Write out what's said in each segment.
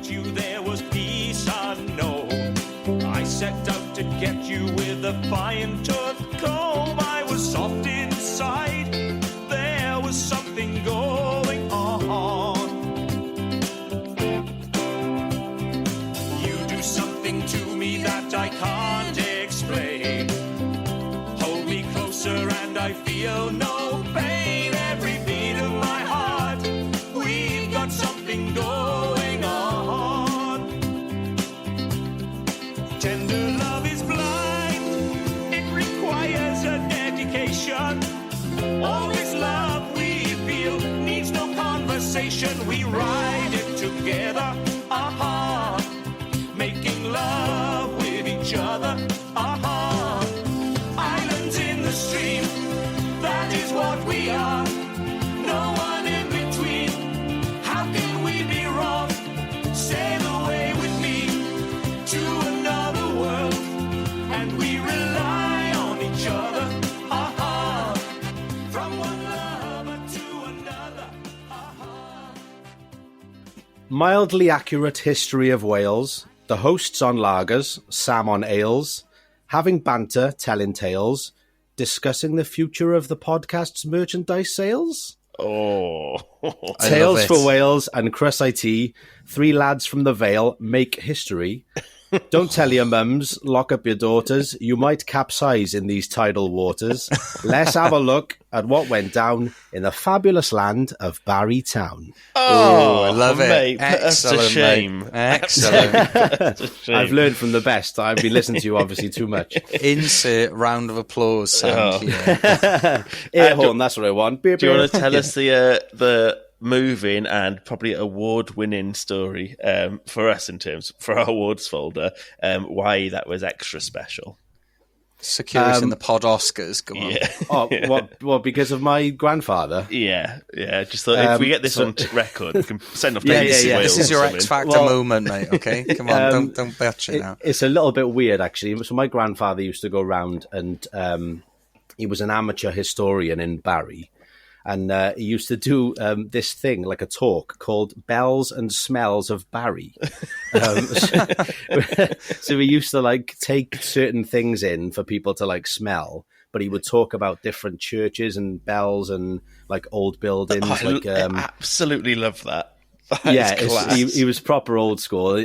met you, there was peace unknown. I set out to get you with a fine-tooth comb. I was soft inside, there was something going on. You do something to me that I can't explain. Hold me closer and I feel no pain. Every beat of my heart, we've got something going on. Tender love is blind, it requires a dedication. All this love we feel needs no conversation. We ride it together, making love with each other, Islands in the stream, that is what we are. No one in between, how can we be wrong? Sail away with me to another world, and we rely on each other, from one lover to another, Mildly accurate history of Wales. The hosts on lagers, Sam on ales, having banter, telling tales, discussing the future of the podcast's merchandise sales. Oh, Tales for Wales and Crus IT, three lads from the Vale, make history. Don't tell your mums, lock up your daughters. You might capsize in these tidal waters. Let's have a look at what went down in the fabulous land of Barry Town. Oh, I love it. mate, that's a Excellent, shame. mate. Excellent. That's a shame. I've learned from the best. I've been listening to you obviously too much. Insert round of applause sound. Air horn, that's what I want. Do you want to tell us the moving and probably award-winning story for us for our awards folder, why that was extra special? Security in the pod Oscars. Go on. Yeah. Oh, what? Because of my grandfather? Yeah. Just thought if we get this on record, we can send off to Yeah. BBC Wales This is your or X something. Factor moment, mate. Okay, come on, don't bet you now. It's a little bit weird, actually. So my grandfather used to go around and he was an amateur historian in Barry. And he used to do this thing, like a talk called Bells and Smells of Barry. So he used to take certain things in for people to smell, but he would talk about different churches and bells and old buildings. I absolutely love that. He was proper old school.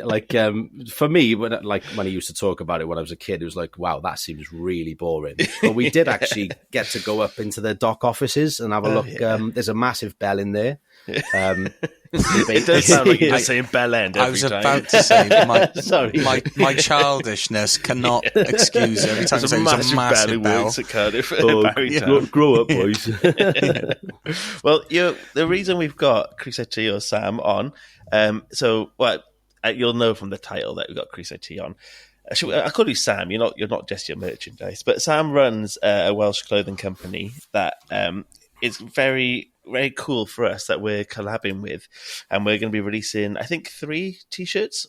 For me, when he used to talk about it when I was a kid, it was like, wow, that seems really boring. But we did actually get to go up into the dock offices and have a look. Yeah. There's a massive bell in there. It does sound like you're just saying Bell End every I was time. about to say my childishness cannot excuse every time There's I say a massive bell. Works at Cardiff. Grow up, boys. Well, the reason we've got Chris IT or Sam on, you'll know from the title that we've got Chris IT on. I call you Sam. You're not just your merchandise, but Sam runs a Welsh clothing company that is very, very cool for us that we're collabing with, and we're going to be releasing, I think, 3 t-shirts.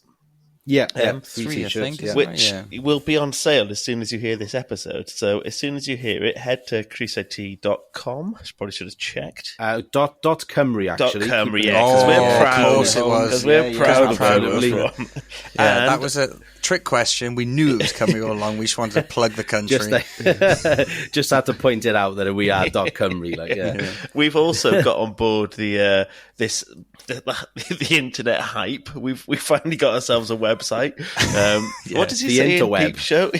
Yeah, 3 I think, which will be on sale as soon as you hear this episode. So as soon as you hear it, head to chrisit.com. I probably should have checked. Dot Cymru, actually. .Cymru, because we're proud. Of course it was. Because we're proud of where it was from. Yeah, that was a trick question. We knew it was coming all along. We just wanted to plug the country. Just had to point it out that we are .Cymru. We've also got on board the internet hype. We've finally got ourselves a website. What does he say in Peep Show?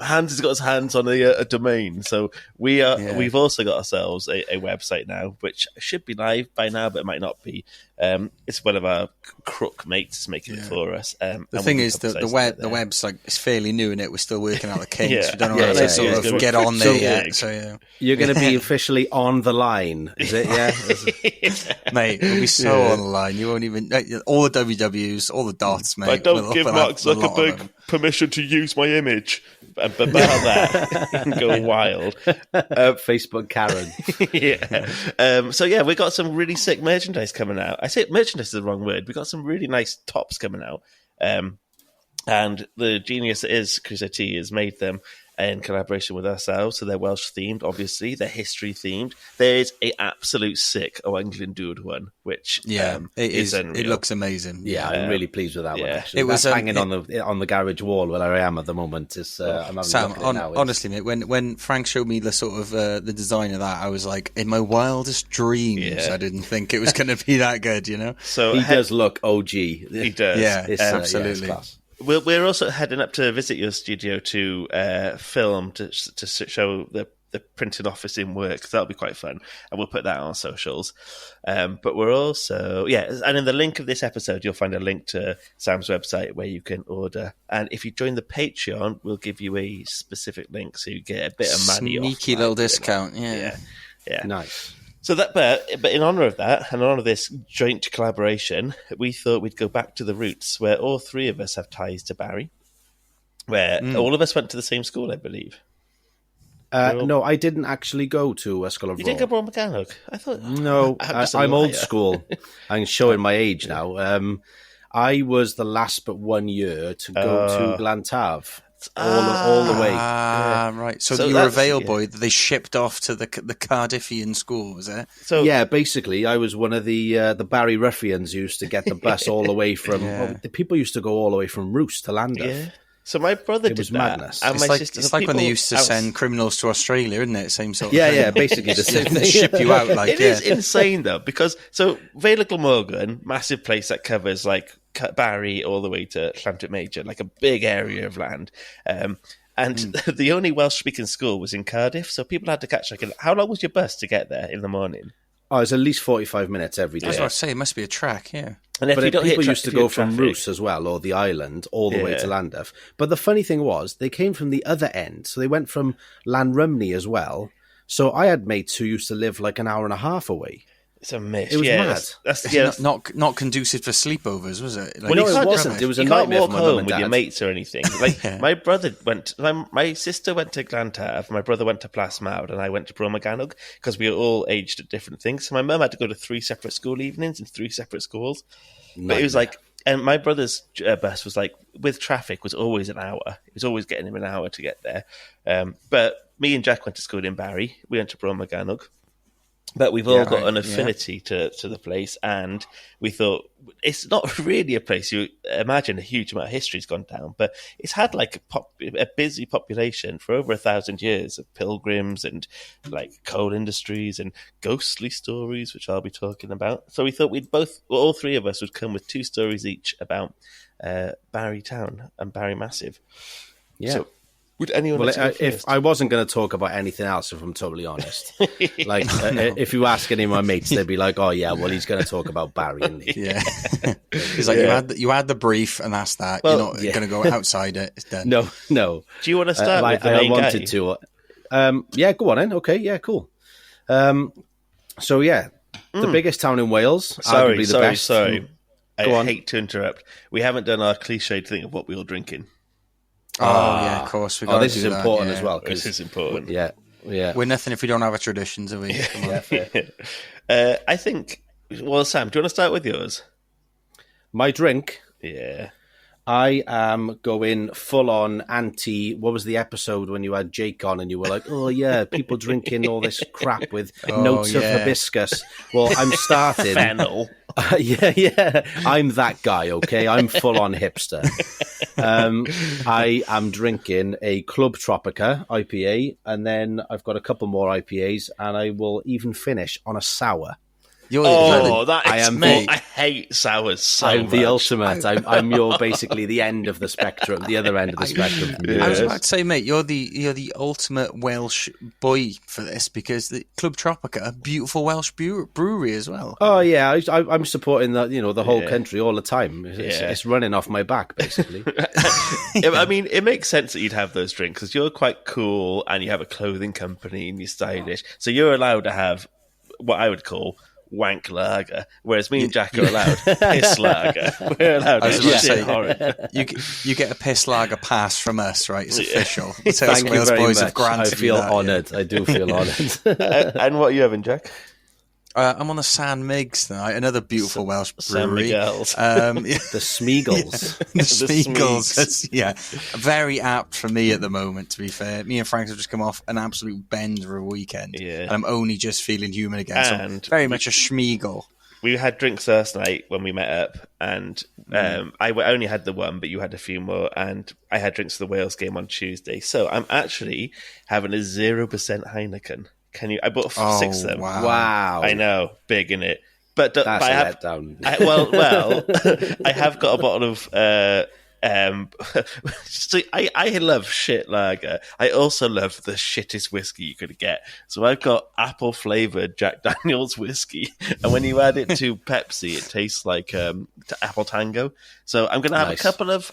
Hans has got his hands on a domain, so we've also got ourselves a website now, which should be live by now, but it might not be. It's one of our crook mates making it for us. The thing is, the website is fairly new, and we're still working out the kinks. We don't know how to sort of get on there yet. So you're going to be officially on the line, is it? Yeah, mate, we'll be so on the line. You won't even all the WWs, all the dots, mate. I don't give Mark Zuckerberg permission to use my image. But about that, you can go wild. Facebook Karen. So we got some really sick merchandise coming out. I say merchandise is the wrong word. We got some really nice tops coming out. And the genius that is Chris IT has made them in collaboration with ourselves. So they're Welsh themed, obviously. They're history themed. There's an absolute sick O England Dŵr one, which it is. Unreal. It looks amazing. Yeah, I'm really pleased with that one. Actually. It was hanging on the garage wall where I am at the moment. I'm Sam, honestly, mate, when Frank showed me the sort of the design of that, I was like, in my wildest dreams, I didn't think it was going to be that good. You know, so he does look OG. He does. Yeah, absolutely. We're also heading up to visit your studio to film to show the printing office in work. So that'll be quite fun, and we'll put that on socials. But we're also and in the link of this episode, you'll find a link to Sam's website where you can order. And if you join the Patreon, we'll give you a specific link so you get a bit of money off. Sneaky little discount, yeah, nice. So but in honour of that, and in honour of this joint collaboration, we thought we'd go back to the roots, where all three of us have ties to Barry, where all of us went to the same school, I believe. No, I didn't actually go to Ysgol y Fro. You didn't go to Bro Morgannwg? I thought. No, I'm old school. I'm showing my age now. I was the last but 1 year to go to Glantaf. All the way. Right. So you were a Vale boy that they shipped off to the Cardiffian school, was it? So basically, I was one of the Barry ruffians who used to get the bus all the way from. The people used to go all the way from Roost to Llandaff. Yeah. So my brother did that. Madness. And it's like when they used to send criminals to Australia, isn't it? Same sort of thing. Yeah, basically the same thing. Ship you out It is insane though, because Vale of Glamorgan, massive place that covers like Barry all the way to Llantyrt Major, like a big area of land. And the only Welsh-speaking school was in Cardiff, so people had to catch how long was your bus to get there in the morning? Oh, it's at least 45 minutes every day. I was about to say, it must be a track, yeah. And if people used to go from Roos as well, or the island, all the way to Llandaff. But the funny thing was, they came from the other end, so they went from Llanrumney as well. So I had mates who used to live like an hour and a half away. It's a miss. It was mad. That's not conducive for sleepovers, was it? Well, it wasn't. It was a nightmare for my mum and dad. You can't walk home with your mates or anything. Like my brother my sister went to Glantaf, my brother went to Plasmawd, and I went to Bro Morgannwg because we were all aged at different things. So my mum had to go to 3 separate school evenings in 3 separate schools. But it was like, and my brother's bus was like, with traffic, was always an hour. It was always getting him an hour to get there. But me and Jack went to school in Barry. We went to Bro Morgannwg. But we've all got an affinity to the place, and we thought it's not really a place you imagine a huge amount of history's gone down, but it's had like a busy population for over 1,000 years of pilgrims and like coal industries and ghostly stories, which I'll be talking about. So we thought all three of us would come with 2 stories each about Barry Town and Barry Massive. Yeah. So, would anyone if I wasn't going to talk about anything else, if I'm totally honest, like if you ask any of my mates, they'd be like, "Oh yeah, well he's going to talk about Barry." Isn't he? Yeah, it's like you had the brief, and that's that. You're not going to go outside it. It's done. No. Do you want to start with the main guy? I wanted to. Yeah, go on then. Okay, yeah, cool. So yeah, the biggest town in Wales. Sorry. I hate to interrupt. We haven't done our cliched thing of what we were drinking. Oh yeah, of course. This is important as well. This is important. Yeah. We're nothing if we don't have a tradition, do we? Come on. I think. Well, Sam, do you want to start with yours? My drink. Yeah. I am going full on anti. What was the episode when you had Jake on and you were like, "Oh yeah, people drinking all this crap with notes of hibiscus." Well, I'm starting. Fennel. Yeah. I'm that guy. Okay, I'm full on hipster. I am drinking a Club Tropica IPA, and then I've got a couple more IPAs, and I will even finish on a sour. I hate sours so much. I'm the ultimate. I'm basically the end of the spectrum, the other end of the spectrum. I was about to say, mate, you're the ultimate Welsh boy for this, because the Club Tropica, a beautiful Welsh brewery as well. Oh yeah, I'm supporting the whole country all the time. It's running off my back basically. I mean, it makes sense that you'd have those drinks because you're quite cool and you have a clothing company and you're stylish, so you're allowed to have what I would call wank lager, whereas me and Jack are allowed piss lager. We're allowed to shit horrid. You get a piss lager pass from us, right? It's official. Thank you very much. I feel honoured. I do feel honoured. And what are you having, Jack? I'm on the San Migs tonight, another beautiful Welsh brewery. The Smeagol's. The Smeagol's. Yeah, very apt for me at the moment, to be fair. Me and Frank have just come off an absolute bender of a weekend. Yeah. And I'm only just feeling human again. And so very much a Smeagol. We had drinks last night when we met up, and I only had the one, but you had a few more, and I had drinks for the Wales game on Tuesday. So I'm actually having a 0% Heineken. I bought 6 of them. Wow. I know, big in it. But that's but a letdown. I have got a bottle of. So I love shit lager. I also love the shittest whiskey you could get. So I've got apple flavored Jack Daniel's whiskey, and when you add it to Pepsi, it tastes like apple tango. So I'm going to have a couple of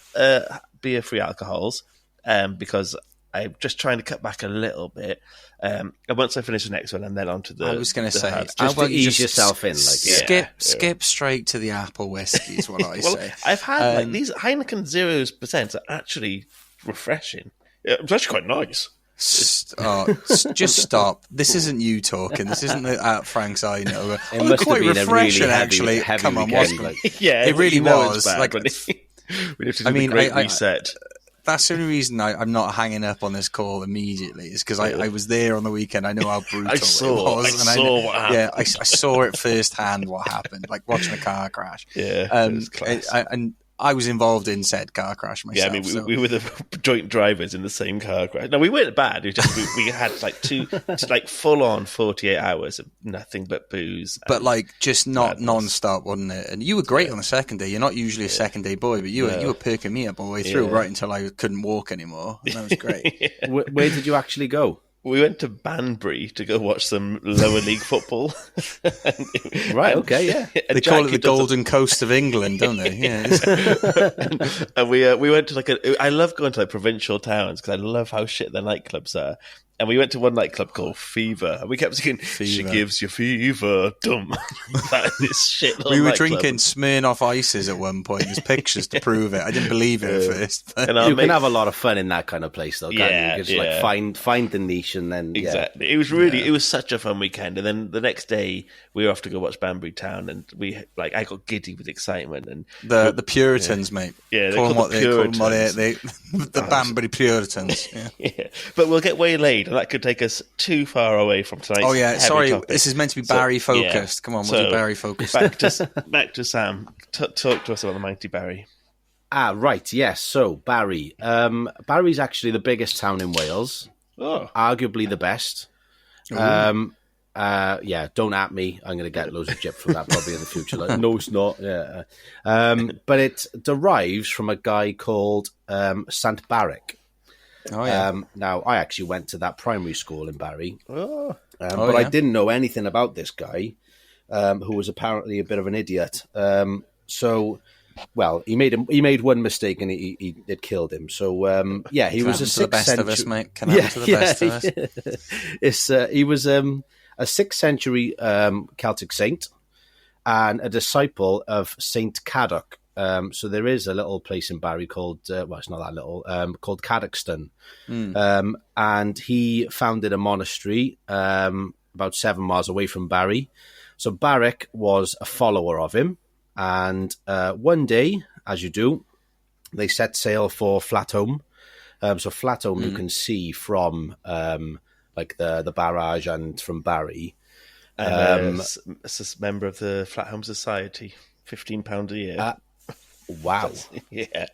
beer-free alcohols, because I'm just trying to cut back a little bit. And once I finish the next one, and then on to the. I was going to say, just to ease yourself in, skip straight to the apple whiskey is what I say. I've had these Heineken 0% are actually refreshing. It's actually quite nice. Just stop. This isn't you talking. This isn't Frank's I know. It must quite have been refreshing, a really actually. heavy Come on, weekend, wasn't it? Yeah, it really was. We have to do the great reset. That's the only reason I'm not hanging up on this call immediately, is because I was there on the weekend. I know how brutal it was. I saw what happened. Yeah, I saw it firsthand what happened, like watching a car crash. Yeah, it was class. And I was involved in said car crash myself. Yeah, I mean, we were the joint drivers in the same car crash. No, we weren't bad. We had like full on 48 hours of nothing but booze. But just not non-stop, wasn't it? And you were great on the second day. You're not usually a second day boy, but you were perking me up all the way through, right until I couldn't walk anymore. And that was great. Where did you actually go? We went to Banbury to go watch some lower league football. Right, okay, yeah. They call it the Golden Coast of England, don't they? Yeah. And we went to I love going to provincial towns because I love how shit their nightclubs are. And we went to one nightclub called Fever, and we kept singing, "She gives you fever, dumb." This shit. We were drinking Smirnoff Ices at one point. There's pictures to prove it. I didn't believe it at first. But. You can have a lot of fun in that kind of place, though. Can't you? Just find the niche, and then exactly. It was really it was such a fun weekend. And then the next day we were off to go watch Banbury Town, and I got giddy with excitement. And the Puritans, mate. Yeah, they call them the Banbury Puritans. Yeah, but we'll get waylaid. And that could take us too far away from tonight's sorry. topic. This is meant to be Barry focused. Come on, we'll do Barry focused. Back to Sam. Talk to us about the mighty Barry. Right. Yes. So Barry. Barry's actually the biggest town in Wales. Arguably the best. Don't at me. I'm going to get loads of jip from that probably in the future. No, it's not. Yeah. But it derives from a guy called Sant Barrick. Now, I actually went to that primary school in Barry, but I didn't know anything about this guy, who was apparently a bit of an idiot. He made one mistake and it killed him. So, he was a 6th century. Of us, mate. Can happen to the best of us. He was a 6th century Celtic saint and a disciple of Saint Cadoc. So there is a little place in Barry called, it's not that little, called Cadocston. And he founded a monastery about 7 miles away from Barry. So Barrick was a follower of him. And one day, as you do, they set sail for Flatholm. So Flatholm you can see from the barrage and from Barry. As a member of the Flatholm Society, £15 a year. Wow. Yeah.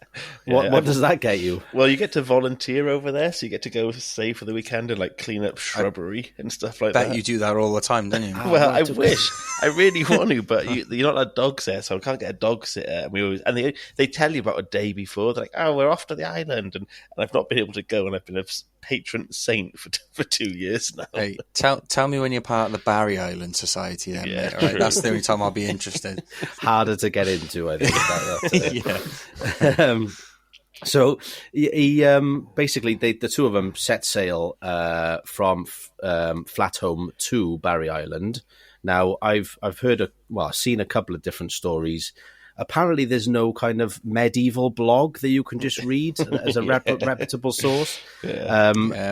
What does that get you? Well, you get to volunteer over there, so you get to go stay for the weekend and clean up shrubbery and stuff like that. Bet you do that all the time, don't you? Well, I wish. I really want to, but you're not allowed dogs there, so I can't get a dog sitter. And they tell you about a day before. They're like, "Oh, we're off to the island," and I've not been able to go, and I've been a patron saint for 2 years now. Hey, tell me when you're part of the Barry Island Society then, mate. All right? That's the only time I'll be interested. Harder to get into, I think. Yeah. So he basically the two of them set sail from Flatholm to Barry Island. Now I've seen a couple of different stories. apparently there's no kind of medieval blog that you can just read as a reputable source.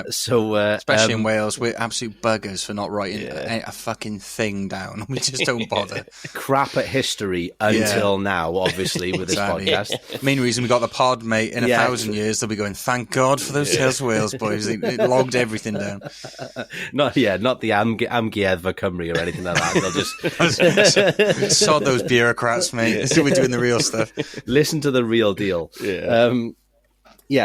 So especially in Wales, we're absolute buggers for not writing a fucking thing down. We just don't bother. Crap at history until now, obviously, with this podcast. Main reason we got the pod, mate. In 1,000 years, they'll be going, thank God for those Tales of Wales boys. They logged everything down. Not the Amgueddfa Cymru or anything like that. They'll just sod those bureaucrats, mate. This is we're doing the real stuff. Listen to the real deal.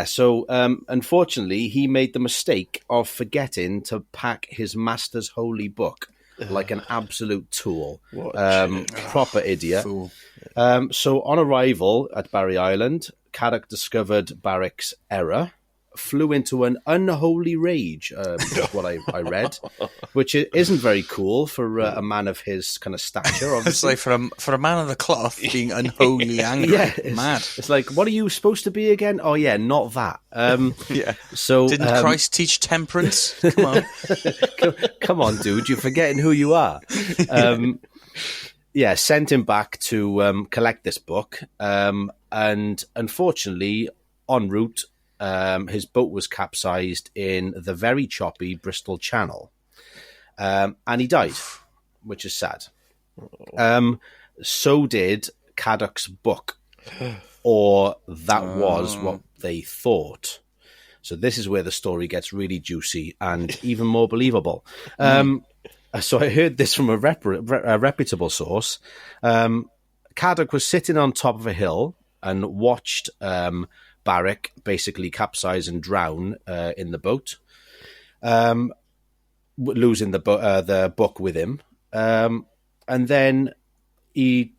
So unfortunately, he made the mistake of forgetting to pack his master's holy book like an absolute tool. Proper idiot. So on arrival at Barry Island, Caddock discovered Barrick's error, flew into an unholy rage, is what I read, which isn't very cool for a man of his kind of stature. Obviously, it's like for a man of the cloth being unholy angry. It's mad. It's like, what are you supposed to be again? Oh yeah, not that. So didn't Christ teach temperance? Come on, come on, dude, you're forgetting who you are. Sent him back to collect this book, and unfortunately, en route, his boat was capsized in the very choppy Bristol Channel, and he died, which is sad. So did Caddock's book, or that was what they thought. So this is where the story gets really juicy and even more believable. So I heard this from a reputable source. Caddock was sitting on top of a hill and watched Barrick basically capsize and drown in the boat, losing the book with him. And then he,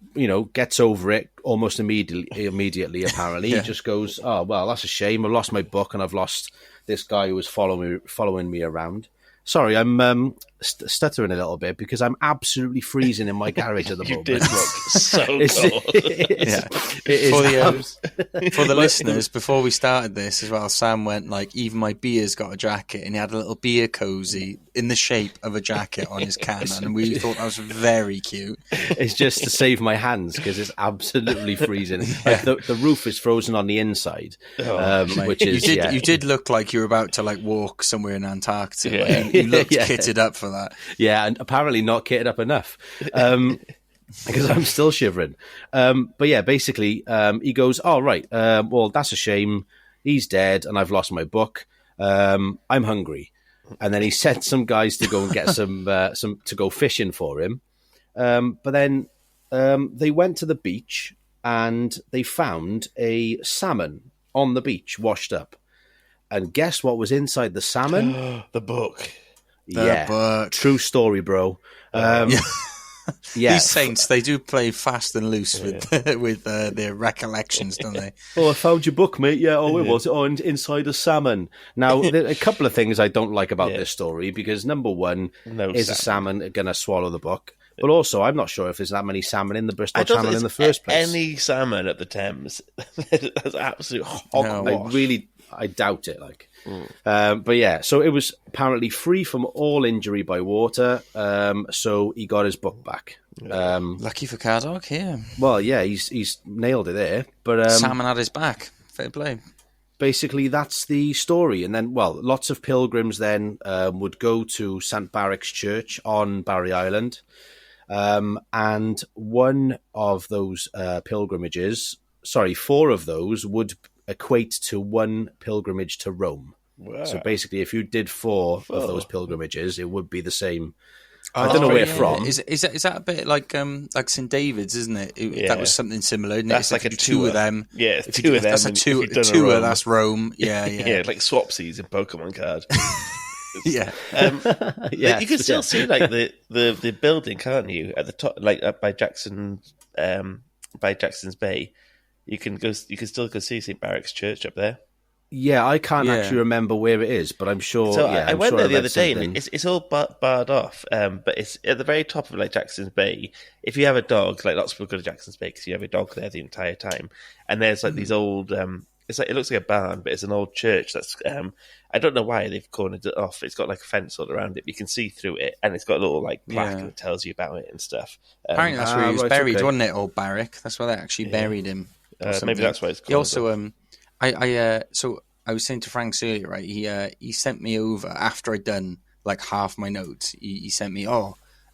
gets over it almost immediately apparently. He just goes, oh, well, that's a shame. I've lost my book and I've lost this guy who was following me around. Sorry, I'm stuttering a little bit because I'm absolutely freezing in my garage at the moment. You did look so cold. For the listeners, before we started this as well, Sam went like, even my beer's got a jacket, and he had a little beer cozy in the shape of a jacket on his can, and we thought that was very cute. It's just to save my hands because it's absolutely freezing. Like the roof is frozen on the inside, which is you did look like you were about to like walk somewhere in Antarctica. Yeah. You looked kitted up for that. Yeah, and apparently not kitted up enough. Because I'm still shivering. But yeah, basically, he goes, oh, right, well, that's a shame. He's dead, and I've lost my book. I'm hungry. And then he sent some guys to go and get some to go fishing for him. But then they went to the beach, and they found a salmon on the beach, washed up. And guess what was inside the salmon? The book. The book. True story, bro. These saints, they do play fast and loose with their recollections, don't they? Oh, I found your book, mate. Yeah, where was it? Oh, inside a salmon. Now, a couple of things I don't like about this story, because number one, is a salmon going to swallow the book? But also, I'm not sure if there's that many salmon in the Bristol Channel in the first place. Any salmon at the Thames. That's absolute hogwash. I doubt it. But yeah, so it was apparently free from all injury by water. So he got his book back. Lucky for Caddock, yeah. Well, yeah, he's nailed it there. But salmon had his back. Fair play. Basically, that's the story. And then, well, lots of pilgrims then would go to St. Barrick's Church on Barry Island. And one of those pilgrimages, 4 of those would equate to one pilgrimage to Rome. Wow. So basically, if you did 4 of those pilgrimages, it would be the same. I don't know where from. Is that a bit like St. David's, isn't it? That was something similar. Isn't that's it? like a two of them. Yeah, two of them. That's a tour. That's Rome. Yeah. Yeah, like swapsies in Pokemon card. Yeah. You can still see like the building, can't you? At the top, like up by Jackson's Bay. You can still go see St. Barrick's Church up there. Yeah, I can't actually remember where it is, but I'm sure. So I went there the other day, and it's all barred off. But it's at the very top of like Jackson's Bay. If you have a dog, like lots of people go to Jackson's Bay because you have a dog there the entire time. And there's like these old it looks like a barn, but it's an old church. That's I don't know why they've cornered it off. It's got like a fence all around it. But you can see through it, and it's got a little like plaque that tells you about it and stuff. Apparently, that's where he was buried, wasn't it? Old Barrick. That's where they actually buried him. Maybe that's why it's called. He also so I was saying to Frank earlier, right? He sent me over after I'd done like half my notes. He sent me,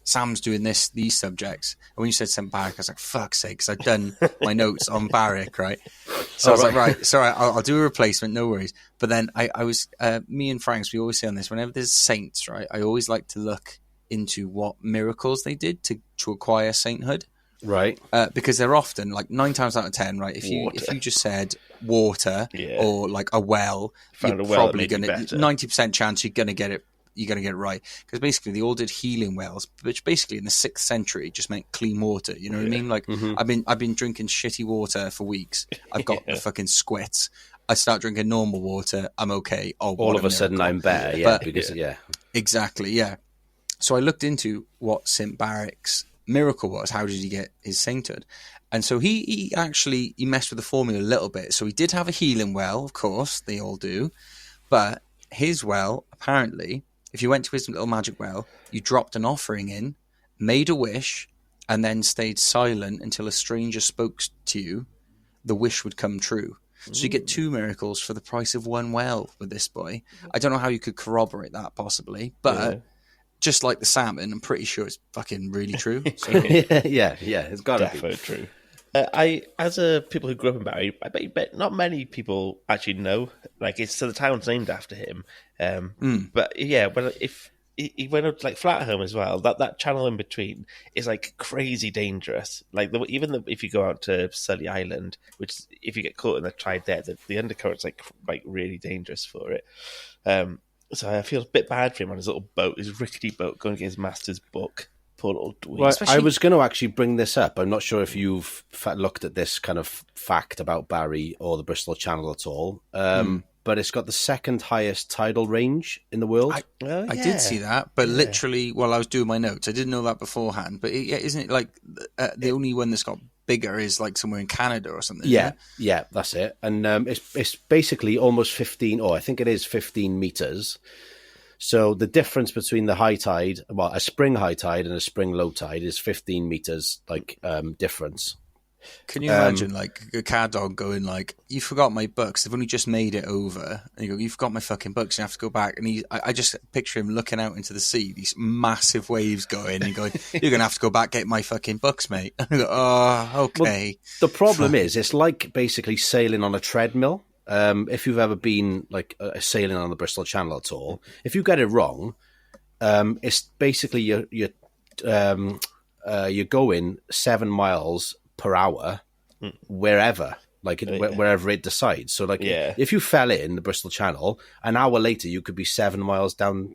Sam's doing these subjects. And when you said St. Barrick, I was like, fuck's sake, because I'd done my notes on Barrick, right? So I was like, right, sorry, I'll do a replacement, no worries. But then I was, me and Franks, we always say on this, whenever there's saints, right, I always like to look into what miracles they did to acquire sainthood. Right. Because they're often, like 9 times out of 10, right, if you just said water or like a well, you're probably going to, 90% chance you're going to get it. You're going to get it right, because basically they all did healing wells, which basically in the 6th century just meant clean water. You know what I mean? Like I've been drinking shitty water for weeks. I've got the fucking squits. I start drinking normal water. I'm okay. All of a sudden I'm better. Yeah, exactly. Yeah. So I looked into what St. Barrick's miracle was. How did he get his sainthood? And so he actually messed with the formula a little bit. So he did have a healing well, of course, they all do, but his well apparently. If you went to his little magic well, you dropped an offering in, made a wish, and then stayed silent until a stranger spoke to you, the wish would come true. So you get 2 miracles for the price of 1 well with this boy. I don't know how you could corroborate that possibly, but just like the salmon, I'm pretty sure it's fucking really true. So. yeah, it's got to be true. As people who grew up in Barry, I bet not many people actually know. Like, the town's named after him. But yeah, if he went up to like Flathome as well, that channel in between is like crazy dangerous. Like if you go out to Sully Island, which if you get caught in the tide there, the undercurrent's like really dangerous for it. So I feel a bit bad for him on his little boat, his rickety boat, going to get his master's book. Poor little dweeb. Well, I was going to actually bring this up. I'm not sure if you've looked at this kind of fact about Barry or the Bristol Channel at all. But it's got the 2nd highest tidal range in the world. I did see that, but literally while I was doing my notes, I didn't know that beforehand. But isn't it like the only one that's got bigger is like somewhere in Canada or something? Yeah, that's it. And it's basically almost 15, or I think it is 15 meters. So the difference between the high tide, well, a spring high tide and a spring low tide is 15 meters, difference. Can you imagine, like, a cat dog going, like, you forgot my books. They've only just made it over. And you go, you forgot my fucking books. You have to go back. And I just picture him looking out into the sea, these massive waves going, and going, you're going to have to go back, get my fucking books, mate. And I go, oh, okay. Well, the problem is, it's like basically sailing on a treadmill. If you've ever been like sailing on the Bristol Channel at all, if you get it wrong, it's basically you're going 7 miles per hour wherever, wherever it decides. So if you fell in the Bristol Channel, an hour later you could be 7 miles down,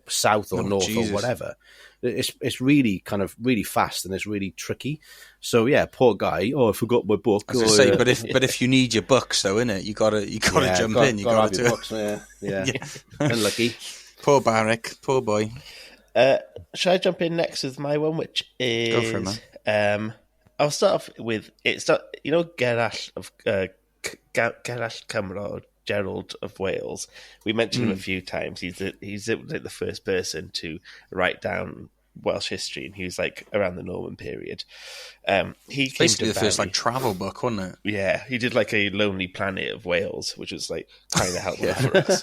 south or north or whatever. It's really kind of really fast and it's really tricky. So yeah, poor guy. Oh, I forgot my book. I was going to say, but if you need your books, though, innit? You gotta jump in. You gotta have your books. Yeah. Unlucky. Poor Barrick. Poor boy. Shall I jump in next with my one, which is go for it, man. I'll start off with Gerallt of Gerallt Cymro, Gerald of Wales. We mentioned him a few times. He's like the first person to write down Welsh history, and he was like around the Norman period. He came basically to the first like travel book, wasn't it? Yeah, he did like a Lonely Planet of Wales, which was like kind of helpful for us.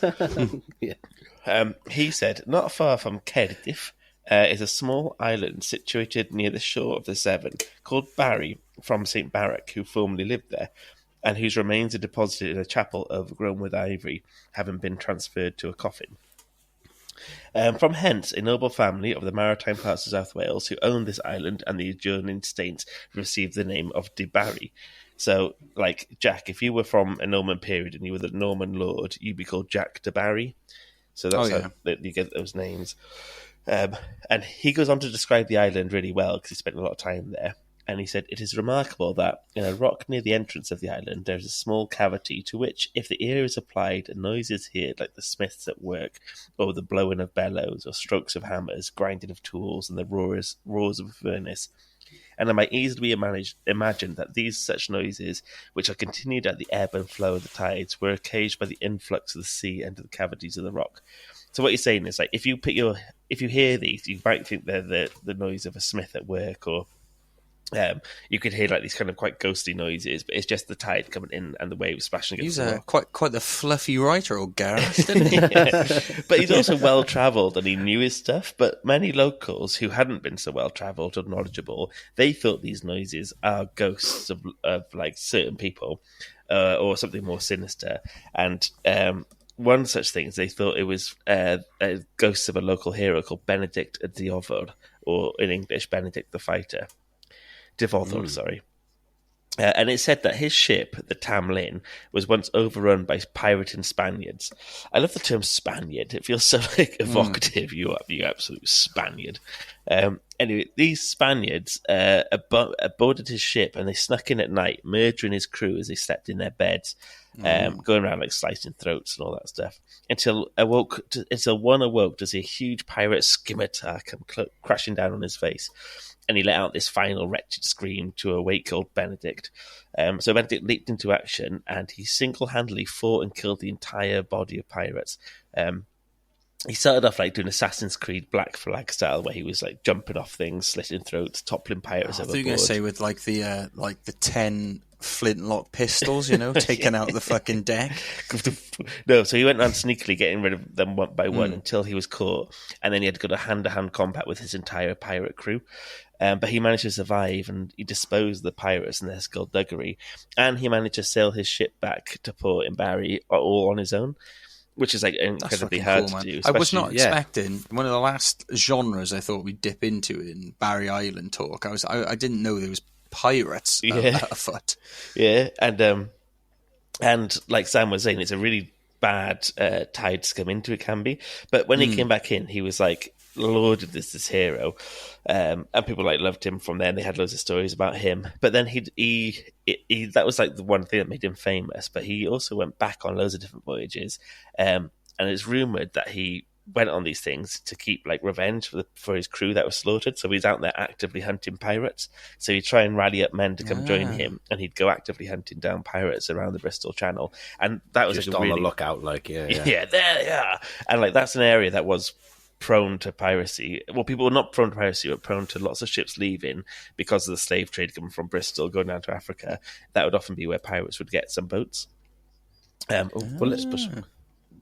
He said, not far from Cerediff is a small island situated near the shore of the Severn called Barry, from St. Barrick, who formerly lived there, and whose remains are deposited in a chapel overgrown with ivy, having been transferred to a coffin. From hence, a noble family of the maritime parts of South Wales who owned this island and the adjoining states received the name of de Barry. So, like, Jack, if you were from a Norman period and you were the Norman lord, you'd be called Jack de Barry. So that's how you get those names. And he goes on to describe the island really well because he spent a lot of time there. And he said, it is remarkable that in a rock near the entrance of the island, there is a small cavity to which, if the ear is applied, a noise is heard like the smiths at work, or the blowing of bellows, or strokes of hammers, grinding of tools, and the roars of a furnace. and it might easily be imagined that these such noises, which are continued at the ebb and flow of the tides, were occasioned by the influx of the sea into the cavities of the rock. So what you're saying is, like, if you hear these, you might think they're the noise of a smith at work, or you could hear like these kind of quite ghostly noises, but it's just the tide coming in and the waves splashing against the rock. Quite the fluffy writer, old Gareth, didn't he? Yeah. But he's also well travelled and he knew his stuff. But many locals who hadn't been so well travelled or knowledgeable, they thought these noises are ghosts of like certain people or something more sinister. And one such thing is they thought it was ghosts of a local hero called Benedict Diovor, or in English, Benedict the Fighter. Sorry. And it said that his ship, the Tam Lin, was once overrun by pirating Spaniards. I love the term Spaniard. It feels so like evocative. You absolute Spaniard. Anyway, these Spaniards boarded his ship and they snuck in at night, murdering his crew as they slept in their beds, going around like slicing throats and all that stuff. Until one awoke to see a huge pirate scimitar come crashing down on his face. And he let out this final wretched scream to awake old Benedict. So Benedict leaped into action, and he single-handedly fought and killed the entire body of pirates. He started off like doing Assassin's Creed Black Flag style, where he was like jumping off things, slitting throats, toppling pirates overboard. I thought you were going to say with like the 10 flintlock pistols, taking out the fucking deck. No, so he went around sneakily getting rid of them one by one until he was caught, and then he had to go to hand-to-hand combat with his entire pirate crew. But he managed to survive, and he disposed of the pirates and their skullduggery, and he managed to sail his ship back to port in Barry all on his own, which is like incredibly hard to do. I was not expecting one of the last genres I thought we'd dip into in Barry Island talk. I didn't know there was pirates afoot. Yeah, and like Sam was saying, it's a really bad tide to come into, it can be. But when he came back in, he was like lauded as this hero, and people like loved him from there, and they had loads of stories about him. But then he that was like the one thing that made him famous. But he also went back on loads of different voyages, and it's rumored that he went on these things to keep like revenge for his crew that was slaughtered. So he's out there actively hunting pirates. So he'd try and rally up men to come join him, and he'd go actively hunting down pirates around the Bristol Channel. And that was just like on the lookout, like and like that's an area that was prone to piracy. Well, people were not prone to piracy, but prone to lots of ships leaving because of the slave trade coming from Bristol going down to Africa. That would often be where pirates would get some boats.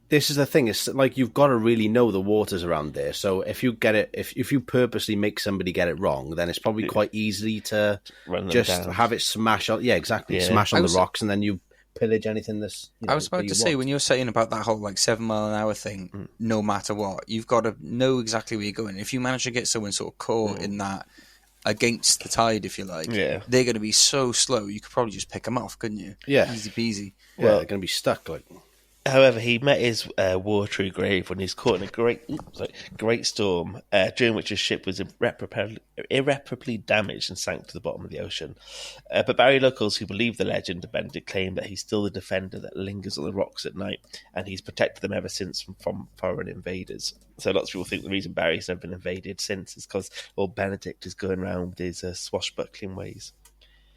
This is the thing, it's like you've got to really know the waters around there. So if you get it, if you purposely make somebody get it wrong, then it's probably quite easy to just have it smash on. Yeah, exactly. Yeah. Smash on the rocks, and then you pillage anything that's. I was about to say, when you were saying about that whole like 7 mile an hour thing, no matter what, you've got to know exactly where you're going. If you manage to get someone sort of caught in that against the tide, if you like, they're going to be so slow. You could probably just pick them off, couldn't you? Yeah, easy peasy. Yeah, they're going to be stuck like. However, he met his watery grave when he was caught in a great storm, during which his ship was irreparably damaged and sank to the bottom of the ocean. But Barry locals who believe the legend of Benedict claim that he's still the defender that lingers on the rocks at night, and he's protected them ever since from foreign invaders. So lots of people think the reason Barry's never been invaded since is because old Benedict is going around with his swashbuckling ways.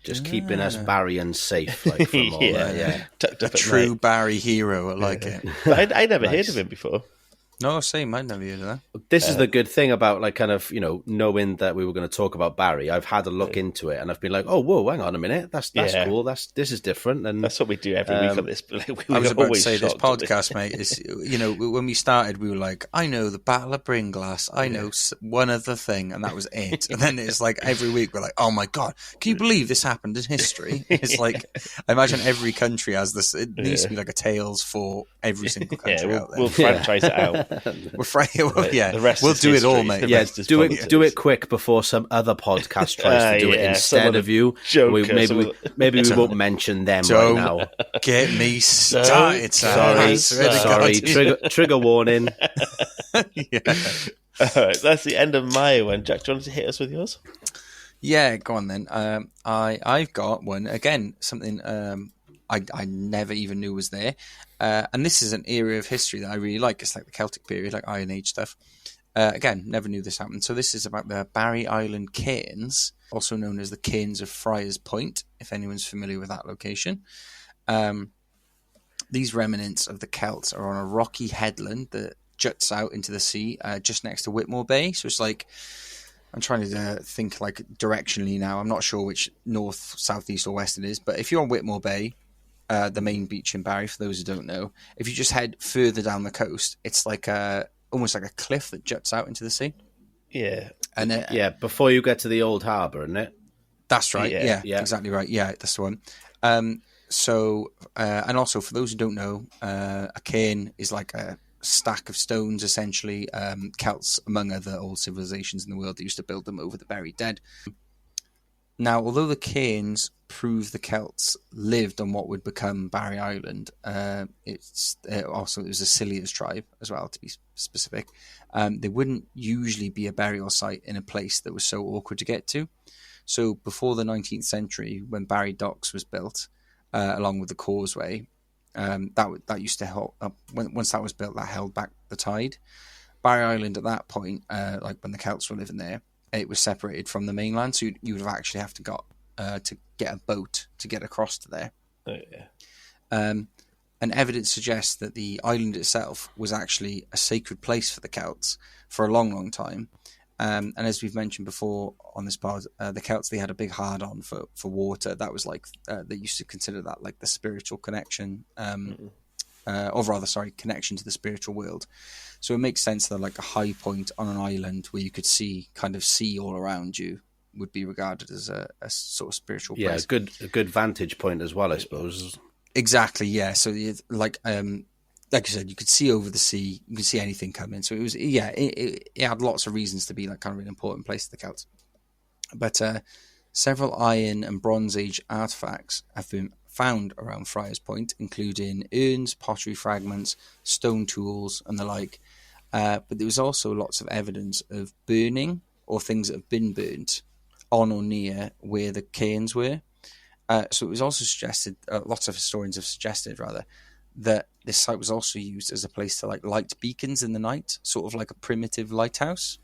Just keeping us Barryans safe, like, from all that. Tucked up a true night. Barry hero, I like it. I never heard of him before. No, same. I never heard of that. This is the good thing about, like, kind of, knowing that we were going to talk about Barry. I've had a look into it, and I've been like, oh, whoa, hang on a minute, that's cool. This is different, and that's what we do every week on this. Like, I was about to say this podcast, mate. Is when we started, we were like, I know the Battle of Bringlass, I know one other thing, and that was it. And then it's like every week we're like, oh my god, can you believe this happened in history? It's like I imagine every country has this. It needs to be like a Tales for every single country out there. We'll franchise it out. The rest we'll do history. It all, mate. Yeah, do it quick before some other podcast tries to do it instead of you. Maybe we won't mention them right now. Get me started. Sorry. Trigger warning. All right, that's the end of my one. Jack, do you want to hit us with yours? Yeah, go on then. I've got one again. Something I never even knew was there. And this is an area of history that I really like. It's like the Celtic period, like Iron Age stuff. Again, never knew this happened. So this is about the Barry Island Cairns, also known as the Cairns of Friars Point, if anyone's familiar with that location. These remnants of the Celts are on a rocky headland that juts out into the sea just next to Whitmore Bay. So it's like, I'm trying to think like directionally now. I'm not sure which north, south, east or west it is, but if you're on Whitmore Bay, the main beach in Barry, for those who don't know, if you just head further down the coast, it's like almost like a cliff that juts out into the sea. Yeah. And before you get to the old harbour, isn't it? That's right. Yeah, exactly right. Yeah, that's the one. So, and also for those who don't know, a cairn is like a stack of stones, essentially. Celts, among other old civilizations in the world, that used to build them over the buried dead. Now, although the cairns prove the Celts lived on what would become Barry Island, it was a Cilia's tribe as well, to be specific. There wouldn't usually be a burial site in a place that was so awkward to get to. So before the 19th century, when Barry Docks was built, along with the causeway, that used to help. Once that was built, that held back the tide. Barry Island at that point, like when the Celts were living there, it was separated from the mainland, so you would have actually have to get a boat to get across to there. Oh, yeah. And evidence suggests that the island itself was actually a sacred place for the Celts for a long, long time. And as we've mentioned before on this part, the Celts, they had a big hard-on for water. That was like, they used to consider that like the spiritual connection, connection to the spiritual world. So it makes sense that like a high point on an island where you could see all around you would be regarded as a sort of spiritual place. Yeah, a good vantage point as well, I suppose. Exactly, yeah. So like you said, you could see over the sea, you could see anything coming. So it was, it had lots of reasons to be like kind of an important place to the Celts. But several Iron and Bronze Age artifacts have been found around Friars Point, including urns, pottery fragments, stone tools, and the like. But there was also lots of evidence of burning or things that have been burnt on or near where the cairns were. So it was also suggested, lots of historians have suggested rather, that this site was also used as a place to like light beacons in the night, sort of like a primitive lighthouse.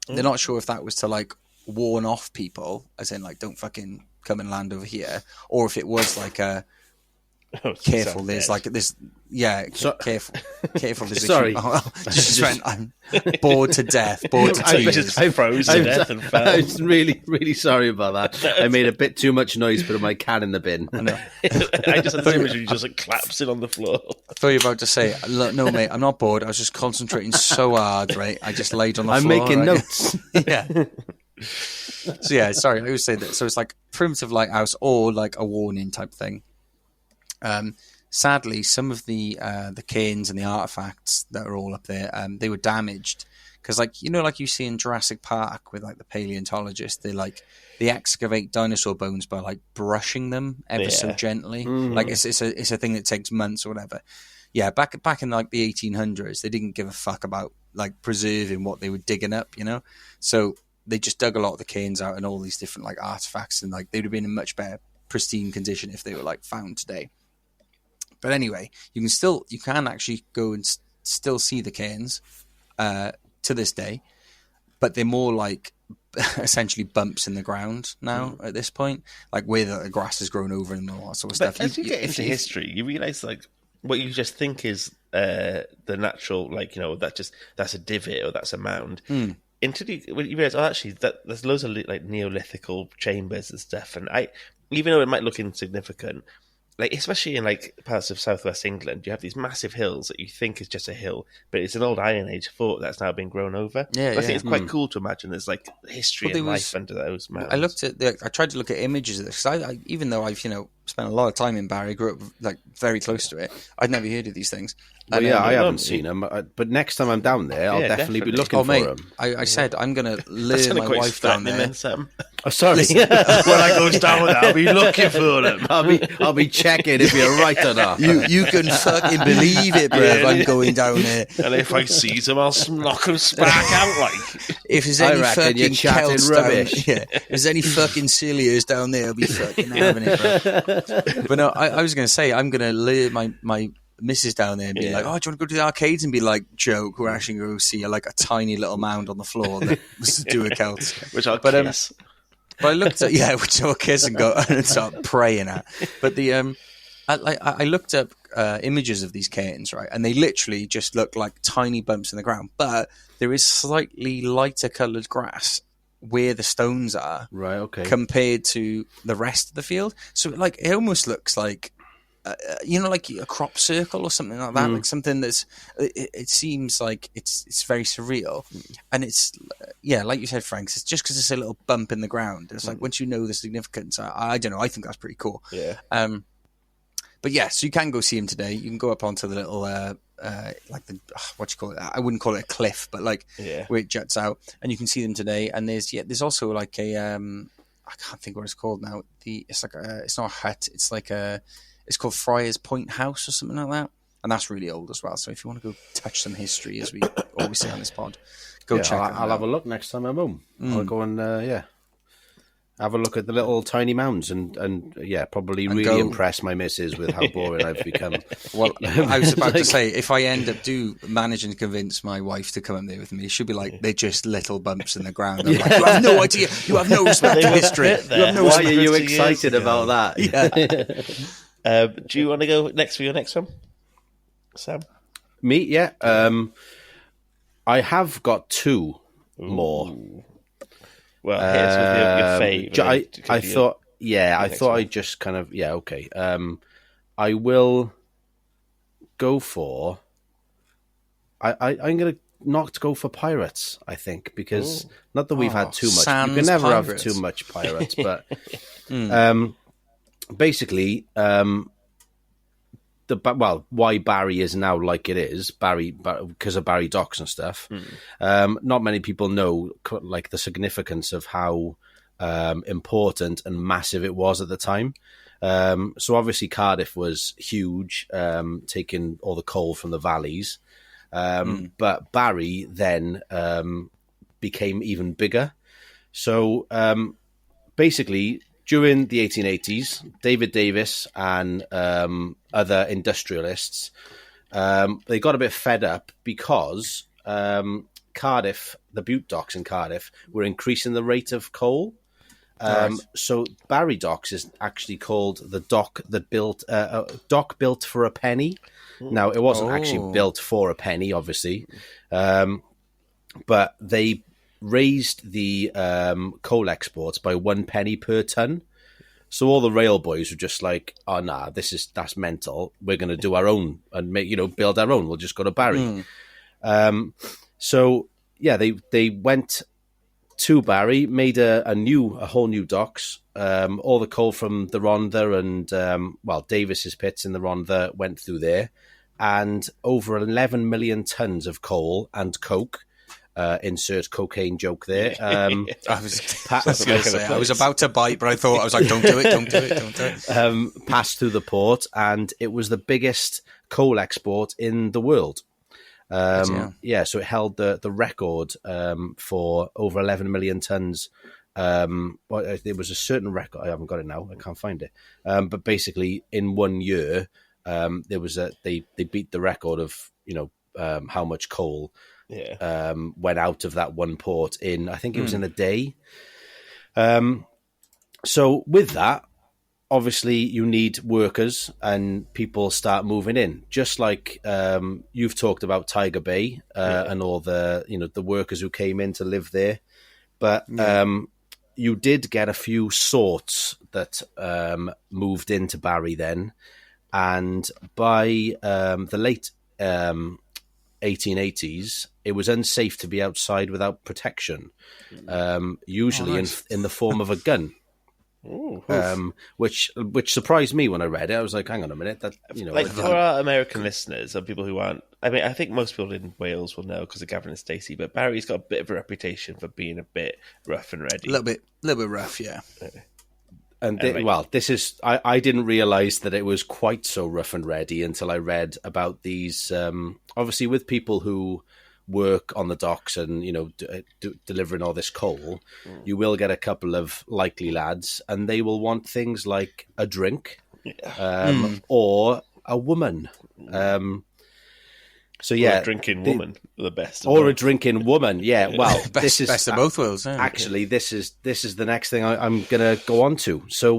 They're not sure if that was to like warn off people, as in like don't fucking come and land over here, or if it was like a careful. There's like this, careful. There's sorry, I'm bored to death. Bored to tears. I froze to death and fell. I'm really, really sorry about that. I made a bit too much noise putting my can in the bin. I know. I just had the image of you just like collapsing on the floor. I thought you were about to say, no, mate, I'm not bored. I was just concentrating so hard, right? I just laid on the floor. I'm making notes. Yeah. So yeah, sorry, I always say that. So it's like primitive lighthouse or like a warning type thing. Sadly, some of the cairns and the artifacts that are all up there, they were damaged because, like you see in Jurassic Park with like the paleontologists, they excavate dinosaur bones by like brushing them ever so gently. Mm-hmm. Like it's a thing that takes months or whatever. Yeah, back in like the 1800s, they didn't give a fuck about like preserving what they were digging up, So they just dug a lot of the cairns out and all these different like artifacts, and like they would have been in much better pristine condition if they were like found today. But anyway, you can actually go and still see the cairns to this day, but they're more like essentially bumps in the ground now at this point, like where the grass has grown over and all that sort of stuff. As you get into history, you realise like what you just think is the natural, like that's a divot or that's a mound. Until you realise, actually, that there's loads of like Neolithical chambers and stuff, and even though it might look insignificant. Like, especially in like parts of southwest England, you have these massive hills that you think is just a hill, but it's an old Iron Age fort that's now been grown over. Yeah, I think it's quite cool to imagine there's like history and life under those mountains. I tried to look at images of this because even though I've spent a lot of time in Barry, grew up like very close to it, I'd never heard of these things. Well, I haven't seen them, but next time I'm down there, I'll definitely be looking for them. I said I'm going to lure my wife down there. Oh, sorry. When I goes down with that, I'll be looking for them. I'll be checking if you're right or not. You can fucking believe it, bruv. I'm going down there. And if I see them, I'll knock them back out like. If there's any fucking Celts rubbish, if there's any fucking Cilias down there, I'll be fucking having it, bro. But no, I was going to say I'm going to lure my missus down there and be like, oh, do you want to go to the arcades? And be like, joke, we're actually going to go see like a tiny little mound on the floor that was to do with Celts. Which I'll kiss. But I looked at which I'll kiss and go and start praying at. But I looked up images of these cairns, right, and they literally just look like tiny bumps in the ground. But there is slightly lighter coloured grass where the stones are, right? Okay, compared to the rest of the field. So like it almost looks like like a crop circle or something like that, like something that's. It seems like it's very surreal, and it's like you said, Frank. It's just because it's a little bump in the ground. It's like once you know the significance, I don't know. I think that's pretty cool. Yeah. But yeah, so you can go see him today. You can go up onto the little what you call it? I wouldn't call it a cliff, but where it juts out, and you can see them today. And there's also like a I can't think what it's called now. It's not a hut. It's like it's called Friars Point House or something like that, and that's really old as well. So if you want to go touch some history, as we always say on this pod, go check it out. I'll have a look next time I'm home. I'll go and have a look at the little tiny mounds and probably really impress my missus with how boring I've become. Well, I was about to say, if I end up managing to convince my wife to come up there with me, she'll be like, they're just little bumps in the ground. I'm like, you have no idea. You have no respect for history. Why are you excited about that? Yeah. Do you want to go next for your next one, Sam? Me, yeah. I have got two more. Well, here's with your favourite. I thought I'd just kind of okay. I will go for. I'm gonna not go for pirates. I think because not that we've had too much. You can never have too much pirates, but basically, why Barry is now like it is, because of Barry Docks and stuff. Not many people know like the significance of how important and massive it was at the time. So obviously Cardiff was huge, taking all the coal from the valleys. But Barry then became even bigger. So basically, during the 1880s, David Davis and other industrialists, they got a bit fed up because Cardiff, the Bute docks in Cardiff, were increasing the rate of coal. So Barry Docks is actually called the dock that built dock built for a penny. Now, it wasn't actually built for a penny, obviously, but they raised the coal exports by 1 penny per ton. So all the rail boys were just like, "Oh nah, that's mental. We're going to do our own and build our own. We'll just go to Barry." So yeah, they went to Barry, made a whole new docks. All the coal from the Rhondda and Davis's pits in the Rhondda went through there, and over 11 million tons of coal and coke. Insert cocaine joke there. I was about to bite, but I was like, don't do it. Passed through the port, and it was the biggest coal export in the world. So it held the record for over 11 million tons. There was a certain record. I haven't got it now. I can't find it. But basically, in 1 year, there was they beat the record of how much coal. Went out of that one port in, I think it was in a day. So with that, obviously you need workers and people start moving in. Just like you've talked about Tiger Bay and all the the workers who came in to live there, but you did get a few sorts that moved into Barry then, and by the late 1880s, it was unsafe to be outside without protection, usually in the form of a gun. Which surprised me when I read it. I was like, hang on a minute, for our American listeners and people who aren't, I think most people in Wales will know because of Gavin and Stacey, but Barry's got a bit of a reputation for being a bit rough and ready. A little bit rough, yeah. And this is, I didn't realise that it was quite so rough and ready until I read about these, obviously with people who work on the docks and, delivering all this coal, you will get a couple of likely lads and they will want things like a drink or a woman. So yeah, or a drinking woman, the best. Or a drinking woman, yeah. Well, best of both worlds. Actually, this is the next thing I'm going to go on to. So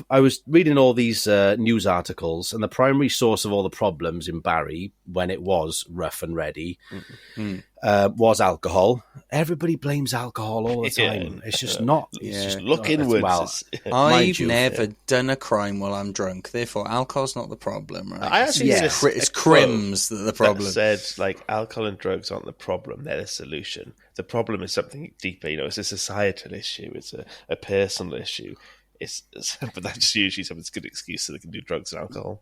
I was reading all these news articles, and the primary source of all the problems in Barry, when it was rough and ready, was alcohol. Everybody blames alcohol all the time. It's just not. It's just look inwards. I've never done a crime while I'm drunk. Therefore, alcohol's not the problem, right? I actually it's crims that the problem. That said, like, alcohol and drugs aren't the problem; they're the solution. The problem is something deeper. It's a societal issue. It's a personal issue. But that's usually someone's good excuse so they can do drugs and alcohol.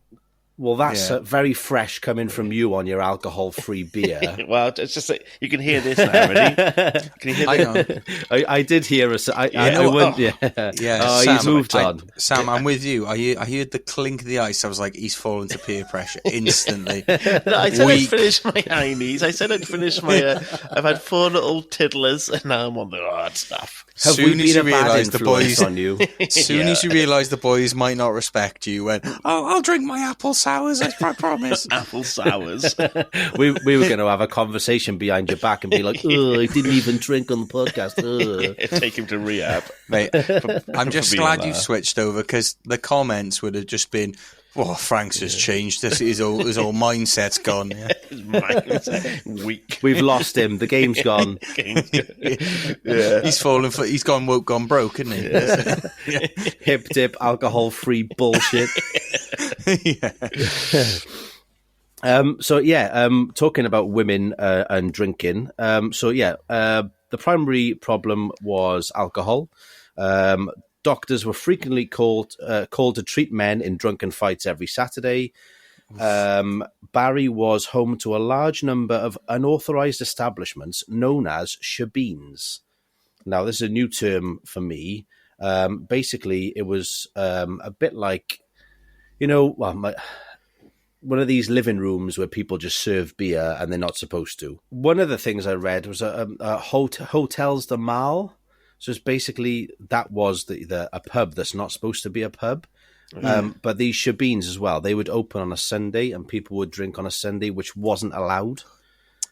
Well, that's very fresh coming from you on your alcohol-free beer. Well, it's just like, you can hear this now, ready? Can you hear this? I did hear us. He's moved on. Sam, I'm with you. I heard the clink of the ice. I was like, he's fallen to peer pressure instantly. No, I said I'd finish my heinies. I said I'd finish my... I've had 4 little tiddlers, and now I'm on the hard stuff. Have we been a bad influence on you? Soon as you realise the boys might not respect you, I'll drink my apple sours, I promise. Apple sours. we were going to have a conversation behind your back and be like, oh, I didn't even drink on the podcast. Take him to rehab. Mate, I'm just glad you've switched over, because the comments would have just been, Frank's has changed. His whole mindset's gone. Yeah. His mindset weak. We've lost him. The game's gone. He's fallen for. He's gone woke, gone broke, isn't he? Yeah. Hip dip, alcohol-free bullshit. Talking about women and drinking. The primary problem was alcohol. Doctors were frequently called to treat men in drunken fights every Saturday. Barry was home to a large number of unauthorized establishments known as shebeens. Now, this is a new term for me. Basically, it was a bit like, one of these living rooms where people just serve beer and they're not supposed to. One of the things I read was Hotels de Mal. So it's basically that was a pub that's not supposed to be a pub. But these shebeens as well, they would open on a Sunday and people would drink on a Sunday, which wasn't allowed.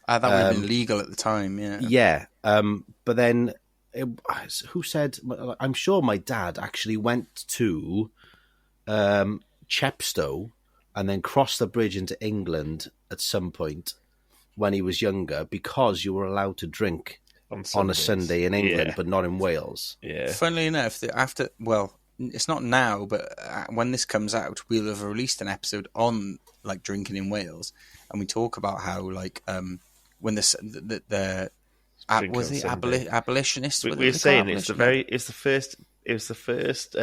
That would have been legal at the time, yeah. Yeah. But then, who said, I'm sure my dad actually went to Chepstow and then crossed the bridge into England at some point when he was younger, because you were allowed to drink on a Sunday in England, but not in Wales. Yeah. Funnily enough, it's not now, but when this comes out, we'll have released an episode on like drinking in Wales, and we talk about how when the abolitionists. We were saying it was the first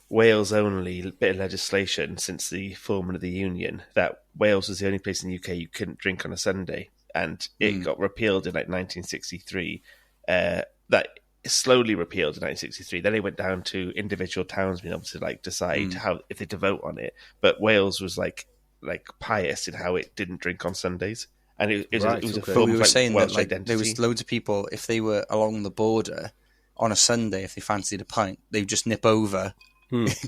Wales only bit of legislation since the forming of the Union that Wales was the only place in the UK you couldn't drink on a Sunday. And it got repealed in 1963. That slowly repealed in 1963. Then it went down to individual towns being able to decide if they to vote on it. But Wales was like pious in how it didn't drink on Sundays, and it was a form we were of saying Welsh that identity. There was loads of people, if they were along the border on a Sunday, if they fancied a pint, they would just nip over.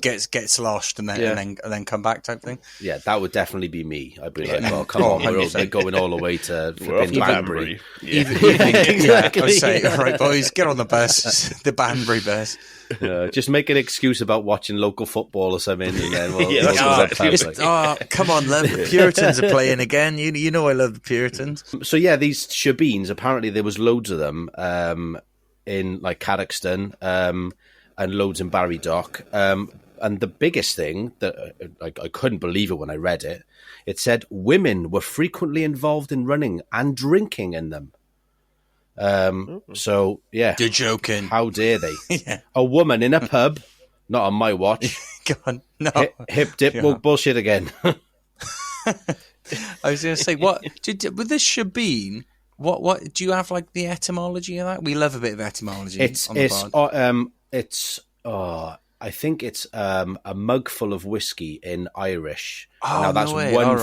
Get sloshed and then come back type thing. Yeah, that would definitely be me. I'd be like, "Well, come on, we're going all the way to Banbury." Exactly. I would say, all right, boys, get on the bus, the Banbury bus. Just make an excuse about watching local football or something, and then come on, love. The Puritans are playing again. You know I love the Puritans. So yeah, these shebeens. Apparently, there was loads of them in like Carrickston. And loads in Barry Dock. And the biggest thing that I couldn't believe it when I read it, it said women were frequently involved in running and drinking in them. So, yeah. You're joking. How dare they? A woman in a pub, not on my watch. Go on. No. Hip dip, bullshit again. I was going to say, with this shebeen, what do you have like the etymology of that? We love a bit of etymology. I think it's a mug full of whiskey in Irish. Oh, now that's no way. one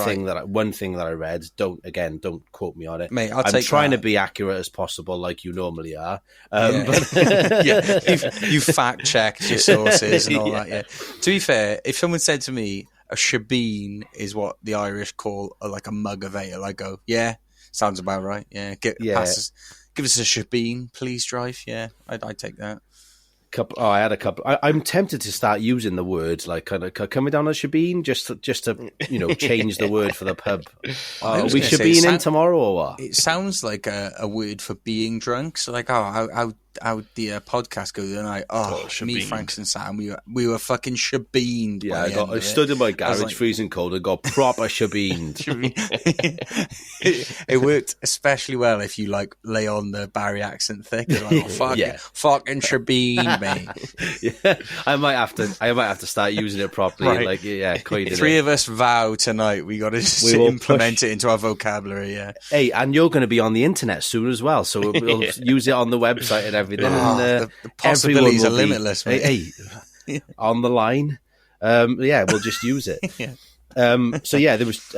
thing that I read. Don't quote me on it. Mate, I'm trying to be accurate as possible, like you normally are. But you fact checked your sources and all that. Yeah. To be fair, if someone said to me, a shebeen is what the Irish call a mug of ale. I go, yeah, sounds about right. Yeah, give us a shebeen, please, drive. Yeah, I'd take that. I had a couple. I'm tempted to start using the words like kind of coming down a shebeen just to change the word for the pub. We shebeen in tomorrow or what? It sounds like a word for being drunk. So like, how the podcast go the other night? Me, Franks, and Sam, we were fucking shebeened. Yeah, I stood in my garage, freezing cold, and got proper shebeened. It worked especially well if you like lay on the Barry accent thick. Like, fucking shebeen, mate. Yeah, I might have to start using it properly. Right. Like, three of us vow tonight we got to implement it into our vocabulary. Yeah. Hey, and you're going to be on the internet soon as well, so we'll use it on the website and everything. The possibilities are limitless, mate. Hey, on the line. We'll just use it. Yeah. There was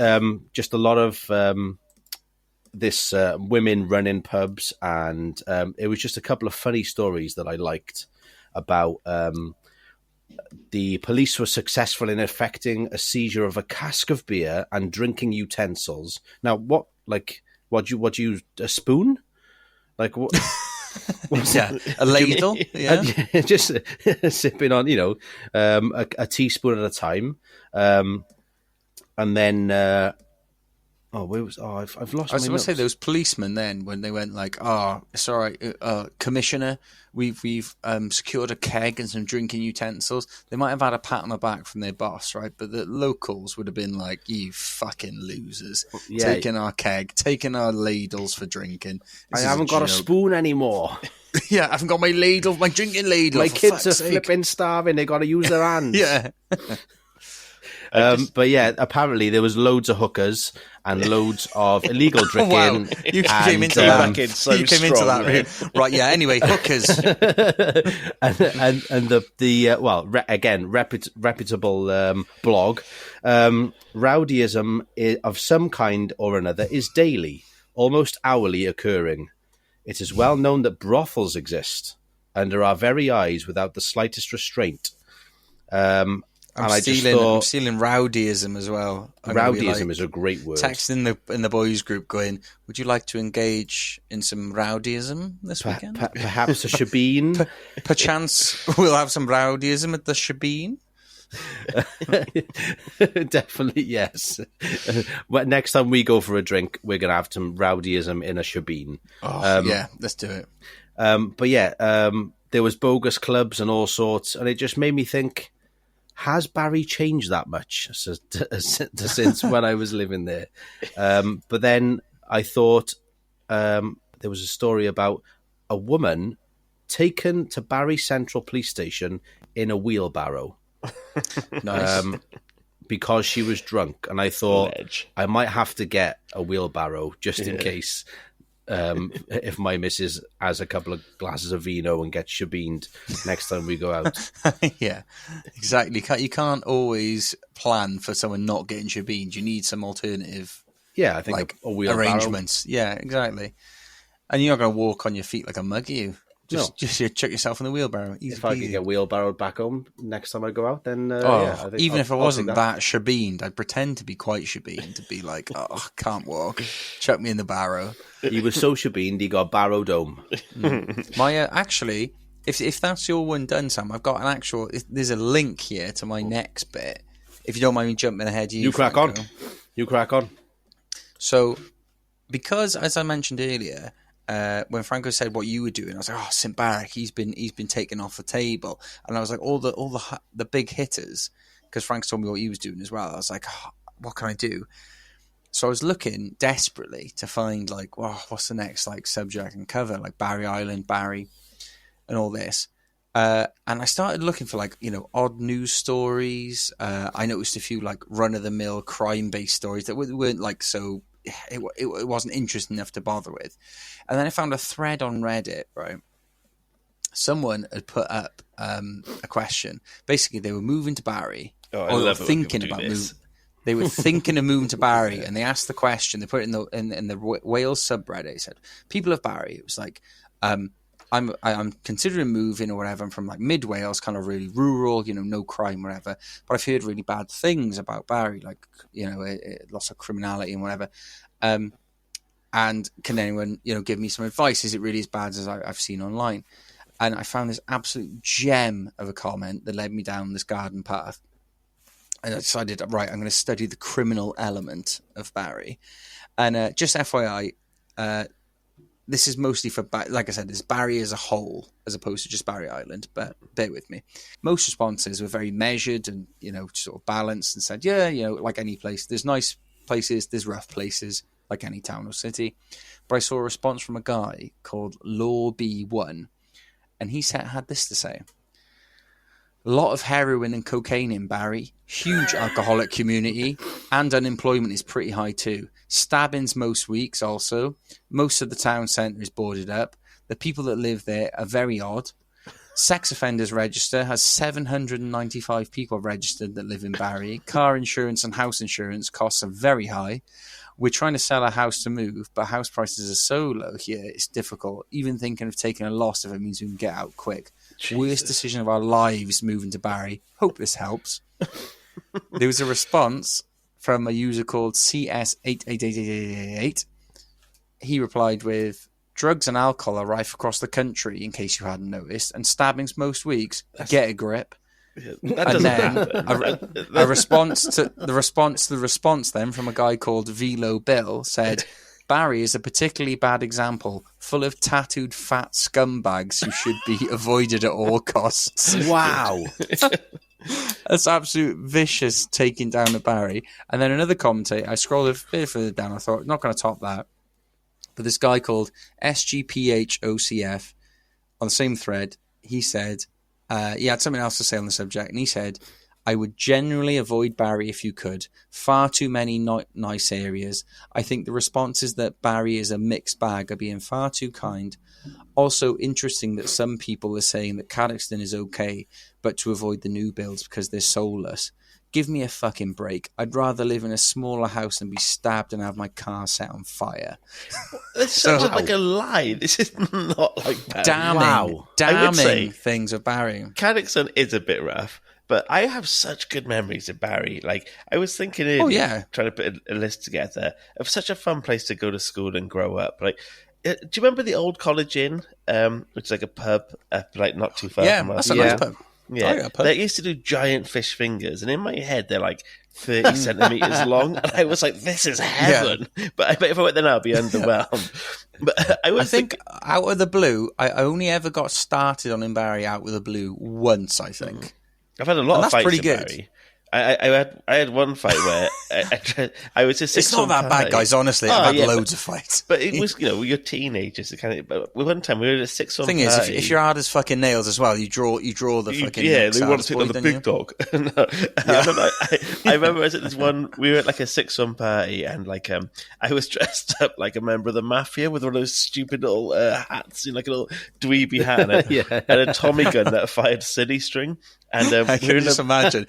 just a lot of this women running pubs, and it was just a couple of funny stories that I liked about the police were successful in effecting a seizure of a cask of beer and drinking utensils. Now, what you a spoon? Like what? A ladle. Yeah, just sipping on, a teaspoon at a time, and then. I've lost. I was going to say those policemen then when they went like, sorry, Commissioner, we've secured a keg and some drinking utensils. They might have had a pat on the back from their boss, right? But the locals would have been like, you fucking losers, taking our keg, taking our ladles for drinking. I haven't got a spoon anymore. Yeah, I haven't got my ladle, my drinking ladle. My kids are flipping starving. They got to use their hands. Yeah. But yeah, apparently there was loads of hookers and loads of illegal drinking. Wow. You came into that. Right, yeah, anyway, hookers. and reputable blog. Rowdyism of some kind or another is daily, almost hourly occurring. It is well known that brothels exist under our very eyes without the slightest restraint. I'm stealing rowdyism as well. Rowdyism is a great word. Texting in the boys group going, would you like to engage in some rowdyism this weekend? Perhaps a shebeen? Perchance we'll have some rowdyism at the shebeen? Definitely, yes. Next time we go for a drink, we're going to have some rowdyism in a shebeen. Yeah, let's do it. There was bogus clubs and all sorts, and it just made me think, has Barry changed that much since when I was living there? But then I thought there was a story about a woman taken to Barry Central Police Station in a wheelbarrow. Nice. Because she was drunk, and I thought I might have to get a wheelbarrow just in case if my missus has a couple of glasses of vino and gets shebeened next time we go out. Yeah, exactly. You can't always plan for someone not getting shebeened. You need some alternative. Yeah, I think a wheelbarrow arrangements. Yeah, exactly. And you're not going to walk on your feet like a mug, are you? Just chuck yourself in the wheelbarrow. Easy if I could get wheelbarrowed back home next time I go out, then even if I wasn't that shebeened, I'd pretend to be quite shebeened to be like, can't walk. Chuck me in the barrow. He was so shebeened, he got barrowed home. My actually, if that's your one done, Sam, I've got an actual. There's a link here to my next bit. If you don't mind me jumping ahead, you crack on. You crack on. So, because as I mentioned earlier. When Franco said what you were doing, I was like, St. Barrack, he's been taken off the table, and I was like, all the big hitters, because Frank told me what he was doing as well. I was like, what can I do? So I was looking desperately to find like, what's the next like subject I can cover, like Barry Island, Barry, and all this. And I started looking for like odd news stories. I noticed a few like run of the mill crime based stories that weren't like so. It wasn't interesting enough to bother with. And then I found a thread on Reddit, right? Someone had put up a question. Basically, they were moving to Barry. They were thinking about moving. They were thinking of moving to Barry, and they asked the question. They put it in the Wales subreddit. They said, "People of Barry." It was like, I'm considering moving or whatever. I'm from like mid Wales, kind of really rural, no crime, whatever. But I've heard really bad things about Barry, like lots of criminality and whatever. And can anyone give me some advice? Is it really as bad as I've seen online? And I found this absolute gem of a comment that led me down this garden path. And I decided, right, I'm going to study the criminal element of Barry. And just FYI, this is mostly for, like I said, it's Barry as a whole, as opposed to just Barry Island, but bear with me. Most responses were very measured and, sort of balanced and said, like any place, there's nice places, there's rough places, like any town or city. But I saw a response from a guy called Law B1, and he had this to say. A lot of heroin and cocaine in Barry, huge alcoholic community, and unemployment is pretty high too. Stabbings most weeks also. Most of the town centre is boarded up. The people that live there are very odd. Sex offenders register has 795 people registered that live in Barry. Car insurance and house insurance costs are very high. We're trying to sell a house to move, but house prices are so low here, it's difficult. Even thinking of taking a loss if it means we can get out quick. Jesus. Worst decision of our lives moving to Barry. Hope this helps. There was a response from a user called CS888888. He replied with, drugs and alcohol are rife across the country, in case you hadn't noticed, and stabbings most weeks. Get a grip. And then a response to the response then from a guy called Velo Bill said, Barry is a particularly bad example, full of tattooed fat scumbags who should be avoided at all costs. Wow. That's absolute vicious taking down of Barry. And then another commentator, I scrolled a bit further down, I thought, not going to top that. But this guy called SGPHOCF on the same thread, he said, he had something else to say on the subject, and he said, I would generally avoid Barry if you could. Far too many nice areas. I think the response is that Barry is a mixed bag are being far too kind. Also interesting that some people are saying that Cadoxton is okay, but to avoid the new builds because they're soulless. Give me a fucking break. I'd rather live in a smaller house than be stabbed and have my car set on fire. This sounds like a lie. This is not like Barry. Damning things of Barry. Cadoxton is a bit rough, but I have such good memories of Barry. Like, I was thinking earlier, trying to put a list together of such a fun place to go to school and grow up. Like, do you remember the old College Inn, which is like a pub, like not too far from us? That's a nice pub. Yeah, they used to do giant fish fingers, and in my head they're like 30 centimeters long, and I was like, "This is heaven." Yeah. But I bet if I went there now, I'd be underwhelmed. But I think out of the blue, I only ever got started on in Barry out with the blue once. I think I've had a lot of fights pretty in good. Barry. I had one fight where I was just. It's not that bad, guys. Honestly, I've had loads of fights. But it was, you're teenagers. But one time we were at a 6-1 thing party. Is, if you're hard as fucking nails as well, you draw the fucking. Yeah, they want to take on the big dog. I remember I was at this one. We were at like a 6-1 party, and like I was dressed up like a member of the mafia with one of those stupid little hats, like a little dweeby hat, and a Tommy gun that fired city string. And I can just imagine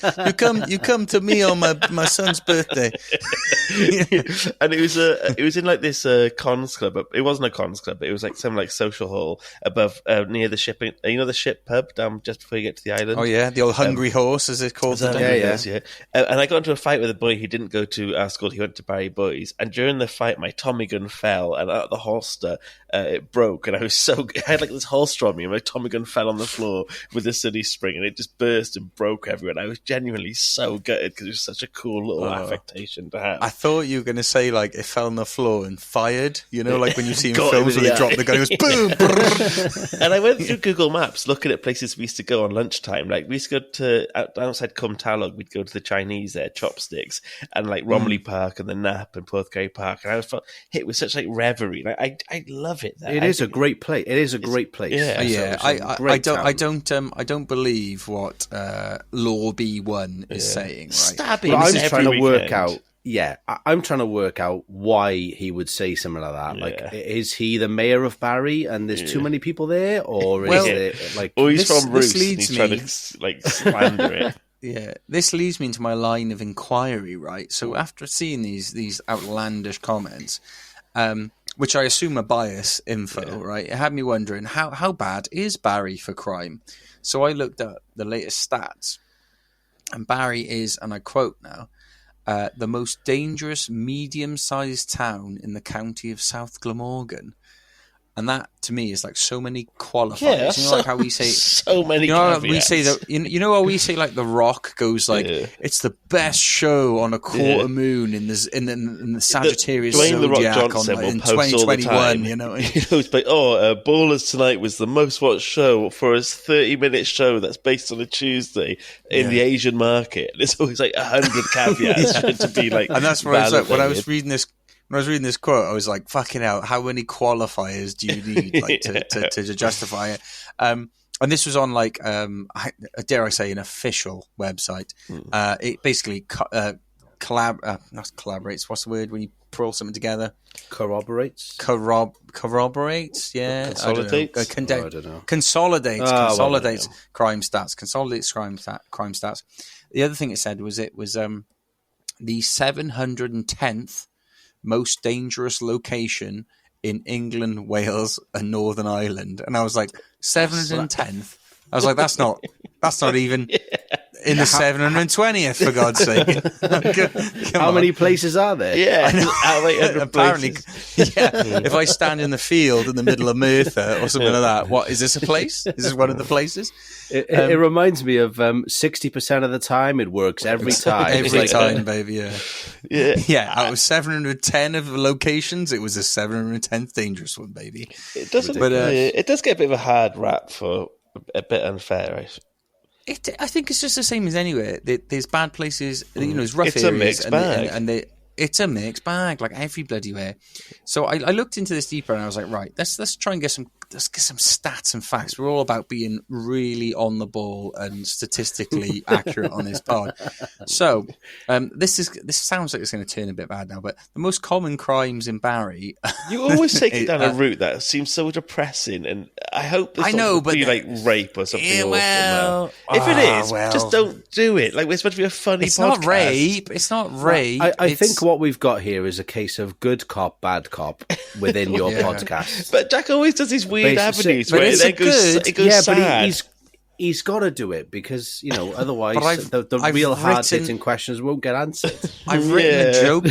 you come to me on my son's birthday, and it was in like this cons club. It wasn't a cons club, but it was like some like social hall above near the shipping. The ship pub down just before you get to the island. Oh yeah, the old Hungry Horse, as it's called. Yeah. And I got into a fight with a boy who didn't go to our school. He went to Barry Boys, and during the fight, my Tommy gun fell, and out of the holster, it broke, and I had like this holster on me, and my Tommy gun fell on the floor with the city spring, and it just burst and broke everywhere. I was genuinely so gutted because it was such a cool little affectation to have. I thought you were going to say like it fell on the floor and fired. Like when you see in films where they drop the gun, it goes boom. And I went through Google Maps looking at places we used to go on lunchtime. Like we used to go to outside Cwmtalwg, we'd go to the Chinese there, Chopsticks, and like Romilly Park and the Nap and Porthcawl Park. And I felt hit with such like reverie. Like I love it there. It is a great place. It is a great place. Yeah. I don't believe what Law B1 is saying. Right? Stabbing. Well, I'm trying to work out. Yeah, I'm trying to work out why he would say something like that. Like, is he the mayor of Barry and there's too many people there, or is it like? Or he's from Roost and he's trying to like slander it. Yeah, this leads me into my line of inquiry. Right, so after seeing these outlandish comments, which I assume are bias info, right? It had me wondering, how bad is Barry for crime? So I looked up the latest stats, and Barry is, and I quote now, the most dangerous medium-sized town in the county of South Glamorgan. And that, to me, is like so many qualifiers. Yeah, you know, like how we say so many. You know, we say that. You know how we say like The Rock goes like, it's the best show on a quarter moon in the Sagittarius zodiac in 2021. You know, it's like, Ballers Tonight was the most watched show for a 30-minute show that's based on a Tuesday in the Asian market. And it's always like 100 caveats to be like. And that's where I was like, when I was reading this. When I was reading this quote, I was like, fucking hell, how many qualifiers do you need like, to justify it? And this was on, like, dare I say, an official website. It basically not collaborates. What's the word when you pull something together? Corroborates? Corroborates, yeah. Consolidates? I don't know. Consolidates crime stats. Consolidates crime stats. The other thing it said was the 710th most dangerous location in England, Wales, and Northern Ireland. And I was like, 710th? I was like, that's not even in the 720th, for God's sake. How many places are there? Yeah. Apparently, if I stand in the field in the middle of Merthyr or something like that, what, is this a place? Is this one of the places? It reminds me of 60% of the time it works every time. Every time, baby, yeah. Out of 710 of the locations, it was the 710th dangerous one, baby. It doesn't, but it does get a bit of a hard rap for a bit unfair, right? I think it's just the same as anywhere. There's bad places, you know, there's rough it's areas. A mixed bag. And it's a mixed bag, like every bloody way. So I looked into this deeper and I was like, right, let's try and get some stats and facts. We're all about being really on the ball and statistically accurate on this pod. So this sounds like it's going to turn a bit bad now, but the most common crimes in Barry. You always take it down a route that seems so depressing, and I hope this would be like rape or something. Yeah, well, if it is, just don't do it. Like, we're supposed to be a funny it's podcast. Not rape. It's not rape. I think what we've got here is a case of good cop, bad cop within your podcast. But Jack always does these weird avenues but where it's it goes sad. But he's got to do it because, you know, otherwise the real hard-hitting questions won't get answered. I've written a joke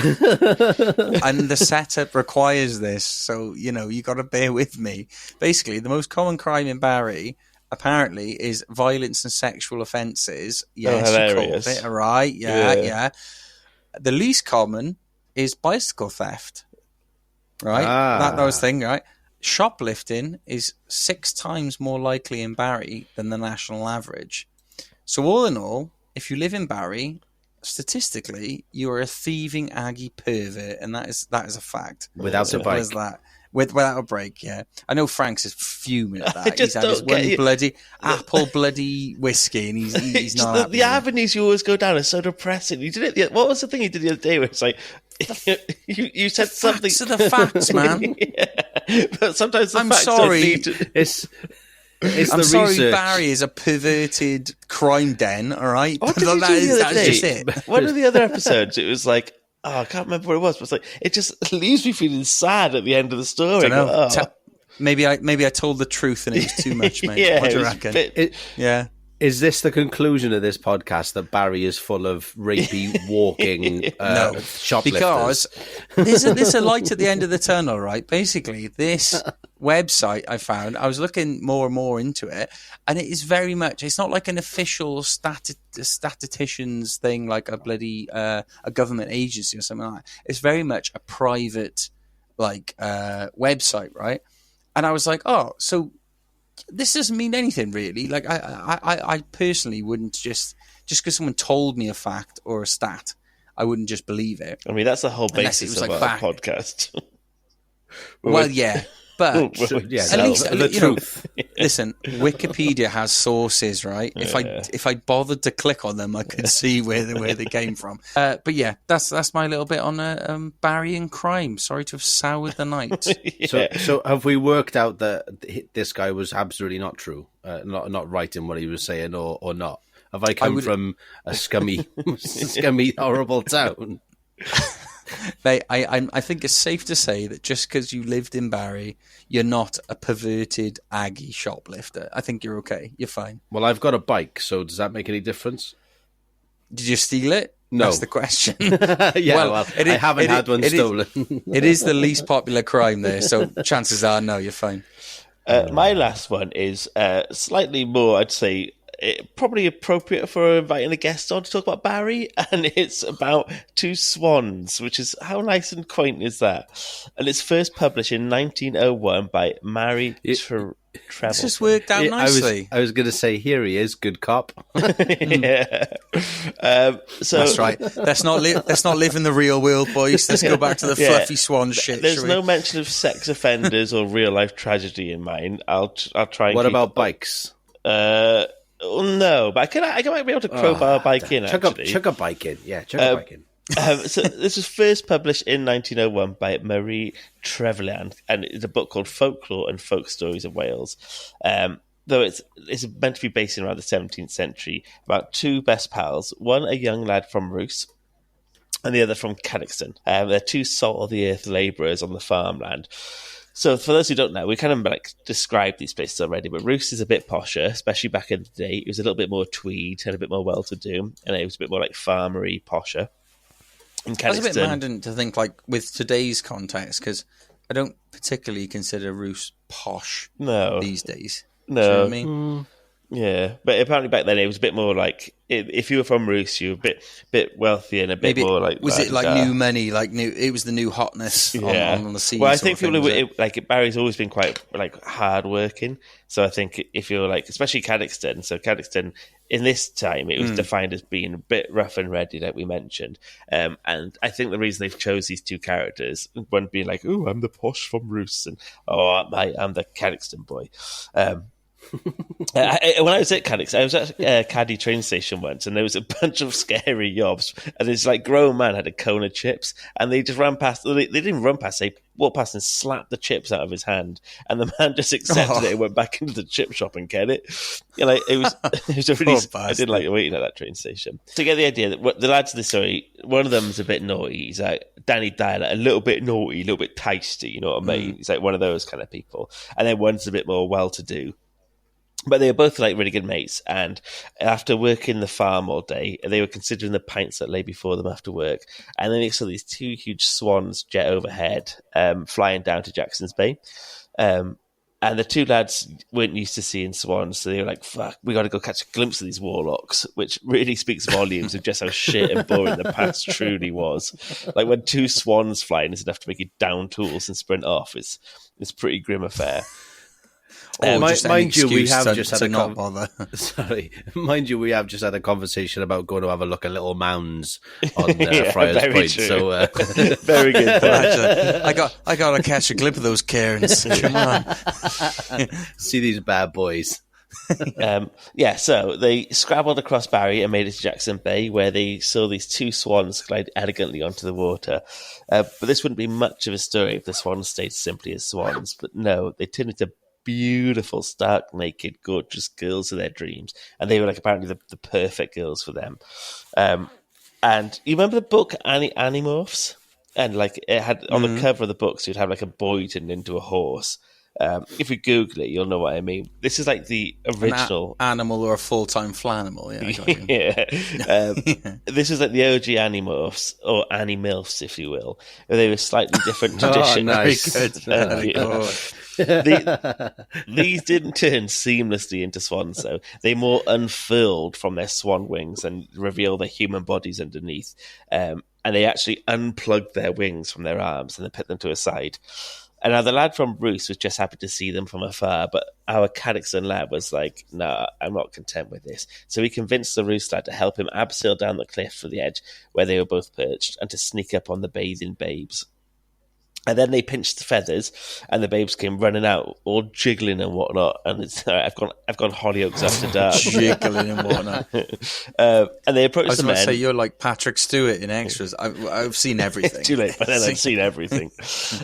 and the setup requires this, so, you know, you got to bear with me. Basically, the most common crime in Barry apparently is violence and sexual offences. Yes, you called it, all right, yeah. The least common is bicycle theft, right? That was the thing, right? Shoplifting is 6 times more likely in Barry than the national average. So all in all, if you live in Barry, statistically, you are a thieving Aggie pervert, and that is a fact. Without a bike. Is that? Without a break, yeah. I know Frank's is fuming at that. He's had his one bloody apple bloody whiskey, and he's not. The avenues you always go down are so depressing. You did it. What was the thing you did the other day? Where it's like you said something. Facts are the facts, man. But sometimes I'm sorry. It's I'm sorry, Barry is a perverted crime den. All right, what did you do the other day? Just it. One of the other episodes, it was like. I can't remember what it was, but it's like it just leaves me feeling sad at the end of the story. Maybe I told the truth and it was too much, mate. Yeah, what do you reckon? Is this the conclusion of this podcast, that Barry is full of rapey walking shoplifters? Because there's a light at the end of the tunnel, right? Basically, this website I found, I was looking more and more into it, and it is very much, it's not like an official statistician's thing, like a bloody a government agency or something like that. It's very much a private website, right? And I was like, oh, so this doesn't mean anything really. Like I personally wouldn't just because someone told me a fact or a stat, I wouldn't just believe it. I mean, that's the whole basis of our podcast. Well, yeah. But at least the truth. Listen, Wikipedia has sources, right? Yeah. If I bothered to click on them, I could see where they came from. But yeah, that's my little bit on Barry and crime. Sorry to have soured the night. So have we worked out that this guy was absolutely not true, not right in what he was saying, or not? Have I come from a scummy, horrible town? Mate, I think it's safe to say that just because you lived in Barry, you're not a perverted Aggie shoplifter. I think you're okay. You're fine. Well, I've got a bike, so does that make any difference? Did you steal it? No. That's the question. Well, I haven't had one stolen. It is the least popular crime there, so chances are, no, you're fine. My last one is slightly more, I'd say, probably appropriate for inviting a guest on to talk about Barry, and it's about two swans, which is, how nice and quaint is that? And it's first published in 1901 by Mary Trevelyan. It's just worked out nicely. I was going to say, here he is, good cop. Yeah. So that's right. Let's not live in the real world, boys. Let's go back to the fluffy swan shit. There's no mention of sex offenders or real life tragedy in mine. I'll try. And what about bikes? No, but I might be able to crowbar a bike in. Chuck a bike in. Yeah, chuck a bike in. So this was first published in 1901 by Marie Trevelyan, and it's a book called Folklore and Folk Stories of Wales. Though it's meant to be based in around the 17th century, about two best pals, one a young lad from Rhys, and the other from Cadoxton. They're two salt-of-the-earth labourers on the farmland. So for those who don't know, we kind of described these places already, but Rhys is a bit posher, especially back in the day. It was a little bit more tweed and a bit more well-to-do, and it was a bit more like farmery, posher. That's a bit mad to think, like, with today's context, because I don't particularly consider Rhys posh these days. No. Do you know what I mean? Yeah, but apparently back then it was a bit more like, if you were from Rhys, you were a bit wealthier and a bit more like... Was it like new money, it was the new hotness on the scene? Well, I think people Barry's always been quite like hard working, so I think if you're like, especially Cadoxton, so Cadoxton in this time it was defined as being a bit rough and ready, like we mentioned, and I think the reason they've chose these two characters, one being like, oh, I'm the posh from Rhys, and I'm the Cadoxton boy. When I was at Cadoxton, I was at Caddy train station once, and there was a bunch of scary yobs, and this like grown man had a cone of chips, and they just ran past. They didn't run past; they walked past and slapped the chips out of his hand, and the man just accepted it and went back into the chip shop and get it. You know, it was a really. I did like waiting at that train station to get the idea that the lads of the story, one of them is a bit naughty. He's like Danny Dyer, a little bit naughty, a little bit tasty. You know what I mean? He's like one of those kind of people, and then one's a bit more well-to-do. But they were both like really good mates, and after working the farm all day, they were considering the pints that lay before them after work. And then they saw these two huge swans jet overhead, flying down to Jackson's Bay. And the two lads weren't used to seeing swans, so they were like, fuck, we got to go catch a glimpse of these warlocks, which really speaks volumes of just how shit and boring the past truly was. Like, when two swans flying is enough to make you down tools and sprint off, it's a pretty grim affair. Mind you, we have just had a conversation about going to have a look at Little Mounds on Friars Point. True. So very good. I got to catch a glimpse of those Cairns. Come on, see these bad boys. So they scrabbled across Barry and made it to Jackson Bay, where they saw these two swans glide elegantly onto the water. But this wouldn't be much of a story if the swans stayed simply as swans. But no, they turned into beautiful, stark, naked, gorgeous girls of their dreams, and they were like apparently the perfect girls for them. And you remember the book Animorphs? And like it had on the cover of the book, so you'd have like a boy turned into a horse. If you Google it, you'll know what I mean. This is like the original animal or a full-time flanimal. Yeah, This is like the OG Animorphs or Animilfs, if you will. They were slightly different tradition. Nice. These didn't turn seamlessly into swans, though. They more unfurled from their swan wings and reveal their human bodies underneath. And they actually unplugged their wings from their arms and then put them to a side. And now the lad from Rhys was just happy to see them from afar, but our Cadoxton lad was like, nah, I'm not content with this. So he convinced the Rhys lad to help him abseil down the cliff for the edge where they were both perched and to sneak up on the bathing babes. And then they pinched the feathers, and the babes came running out, all jiggling and whatnot. And it's I've gone Hollyoaks after dark, jiggling and whatnot. And they approached the men. I was about to say, you're like Patrick Stewart in Extras. I've seen everything. Too late, but then I've seen everything.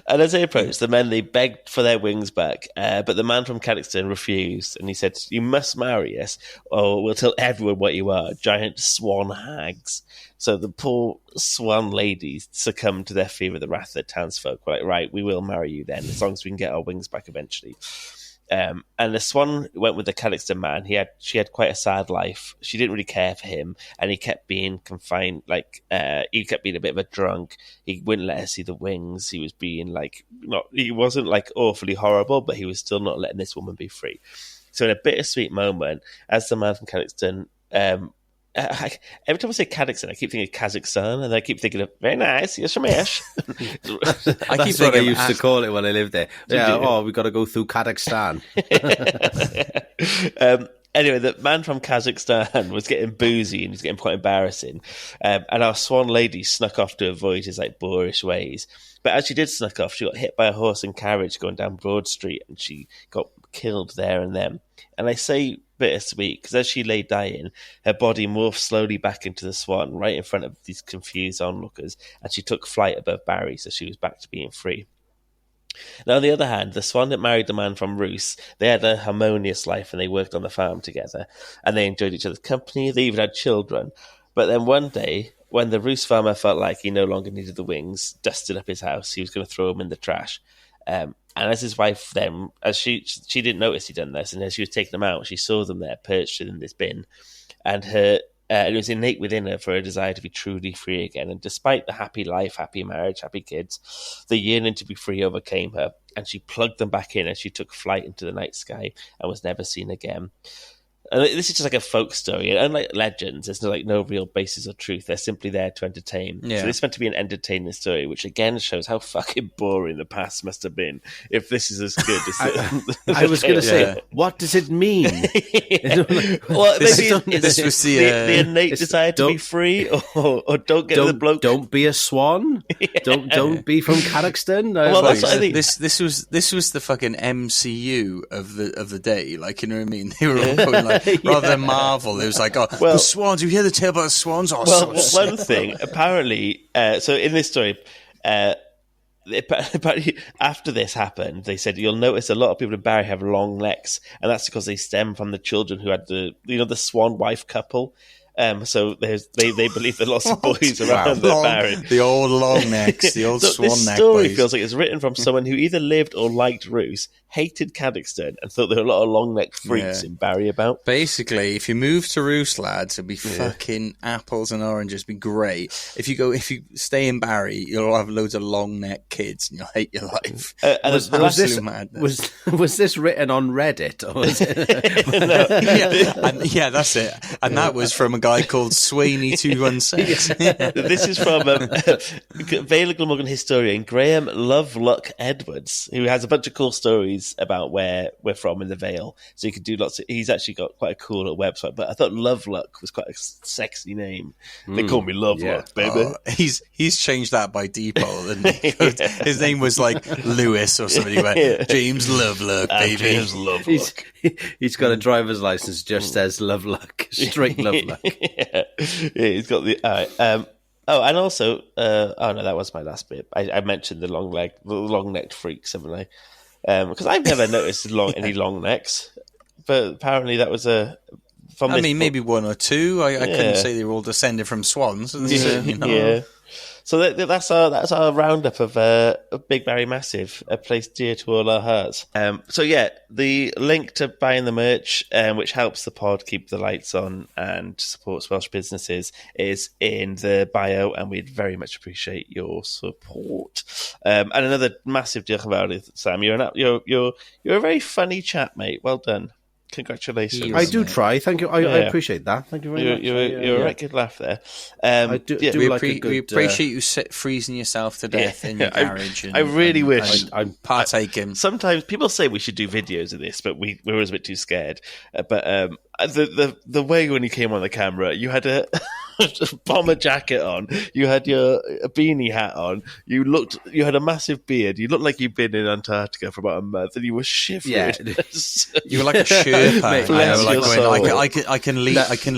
And as they approached the men, they begged for their wings back. But the man from Cadoxton refused, and he said, "You must marry us, or we'll tell everyone what you are, giant swan hags." So the poor swan ladies succumb to their fear of the wrath of the townsfolk. We're like, right, we will marry you then, as long as we can get our wings back eventually. And the swan went with the Cadoxton man. She had quite a sad life. She didn't really care for him, and he kept being confined. He kept being a bit of a drunk. He wouldn't let her see the wings. He was being he wasn't like awfully horrible, but he was still not letting this woman be free. So in a bittersweet moment, as the man from Cadoxton, every time I say Kazakhstan, I keep thinking Kazakhstan, and I keep thinking of very nice. Yes, Ramesh. That's what I used to call it when I lived there. We got to go through Kazakhstan. Anyway, the man from Kazakhstan was getting boozy and he was getting quite embarrassing, and our swan lady snuck off to avoid his boorish ways. But as she did snuck off, she got hit by a horse and carriage going down Broad Street, and she got killed there and then. And I say bittersweet because as she lay dying, her body morphed slowly back into the swan right in front of these confused onlookers, and she took flight above Barry, so she was back to being free. Now, on the other hand, the swan that married the man from Roos, they had a harmonious life and they worked on the farm together, and they enjoyed each other's company. They even had children. But then one day, when the Roos farmer felt like he no longer needed the wings, dusted up his house, he was going to throw them in the trash. And as his wife then, as she didn't notice he'd done this, and as she was taking them out, she saw them there perched in this bin, and it was innate within her for a desire to be truly free again. And despite the happy life, happy marriage, happy kids, the yearning to be free overcame her, and she plugged them back in as she took flight into the night sky and was never seen again. And this is just like a folk story. And unlike legends, there's no real basis of truth. They're simply there to entertain. Yeah. So this meant to be an entertaining story, which again shows how fucking boring the past must have been if this is as good as I was going to say, what does it mean? Well, this was the innate desire to be free, or don't get the bloke. Don't be a swan. Don't be from Kazakhstan. Well, that's what I think. This was the fucking MCU of the day. Like, you know what I mean? They were all going like, rather than Marvel, it was like, the swans. You hear the tale about the swans? One thing, apparently, so in this story, apparently after this happened, they said you'll notice a lot of people in Barry have long necks, and that's because they stem from the children who had the swan wife couple. So they believe there are lots of boys around Barry. The old long necks, the old swan this neck story boys. Feels like it's written from someone who either lived or liked Roos, hated Kazakhstan, and thought there were a lot of long neck freaks in Barry about. Basically, if you move to Roos, lads, it'd be fucking apples and oranges. It'd be great. If you stay in Barry, you'll have loads of long neck kids, and you'll hate your life. Was this written on Reddit? Or was it... yeah, that's it. And that was from a guy called Swaney216. This is from Vale Glamorgan historian Graham Loveluck Edwards, who has a bunch of cool stories about where we're from in the Vale. So you can do he's actually got quite a cool little website, but I thought Loveluck was quite a sexy name. They call me Loveluck, baby. He's changed that by default. And his name was like Lewis or something. He went, James Loveluck, baby. James Loveluck. He's got a driver's license, just says Loveluck, straight Loveluck. Yeah, he's got the. And also, no, that was my last bit. I mentioned the long-necked freaks, haven't I? Because I've never noticed any long necks, but apparently that was maybe one or two. I couldn't say they were all descended from swans. Yeah. So that's our roundup of Big Barry Massive, a place dear to all our hearts. The link to buying the merch, which helps the pod keep the lights on and supports Welsh businesses, is in the bio, and we'd very much appreciate your support. And another massive diolch yn fawr, Sam. You're a very funny chap, mate. Well done. Congratulations. I do try. Thank you. I appreciate that. Thank you very much. You're a right good laugh there. We appreciate you freezing yourself to death in your garage. I really wish I'm partaking. Sometimes people say we should do videos of this, but we were always a bit too scared. But the way when you came on the camera, you had a bomber jacket on, you had your beanie hat on, you had a massive beard, you looked like you'd been in Antarctica for about a month, and you were shivering. Yeah. You were like a Sherpa. I can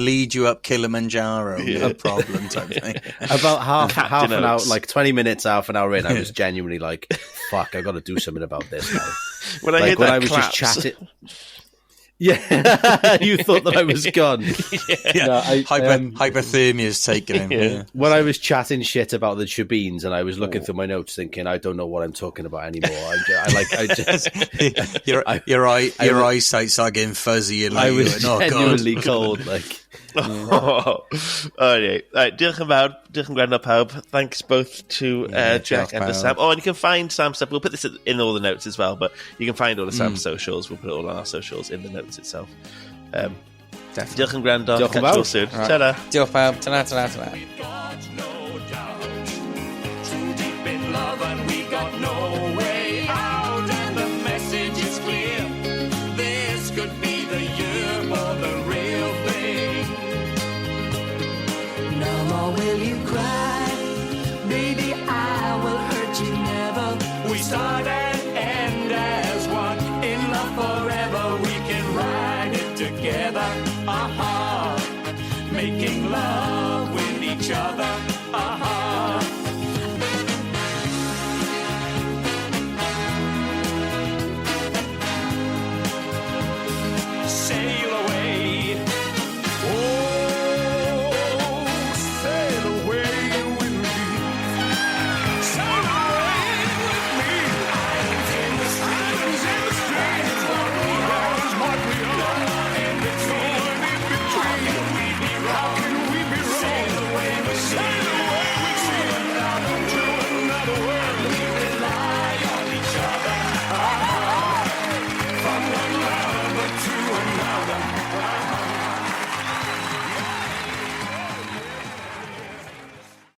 lead you up Kilimanjaro, no problem type thing. About half an hour, like 20 minutes, half an hour in, I was genuinely like, fuck, I got to do something about this now. When I was just chatting. Yeah, you thought that I was gone. Yeah. No, hypothermia's taken him. Yeah. When I was chatting shit about the Turbines, and I was looking through my notes, thinking, I don't know what I'm talking about anymore. Your eyesight's like getting fuzzy. And I was genuinely cold. Like, All right. Diolch yn fawr. Diolch yn gwrando pawb. Thanks both to Jack and to Sam. Oh, and you can find Sam's stuff. We'll put this in all the notes as well, but you can find all of Sam's socials. We'll put it all on our socials in the notes itself. Diolch yn gwrando. Diolch yn fawr. Soon. Ta-da. Diolch pawb. Ta-ra. We've got no doubt. Too deep in love and we got no way out. And the message is clear. This could be the year for the real thing. No more will you cry. Baby, I will hurt you never. We started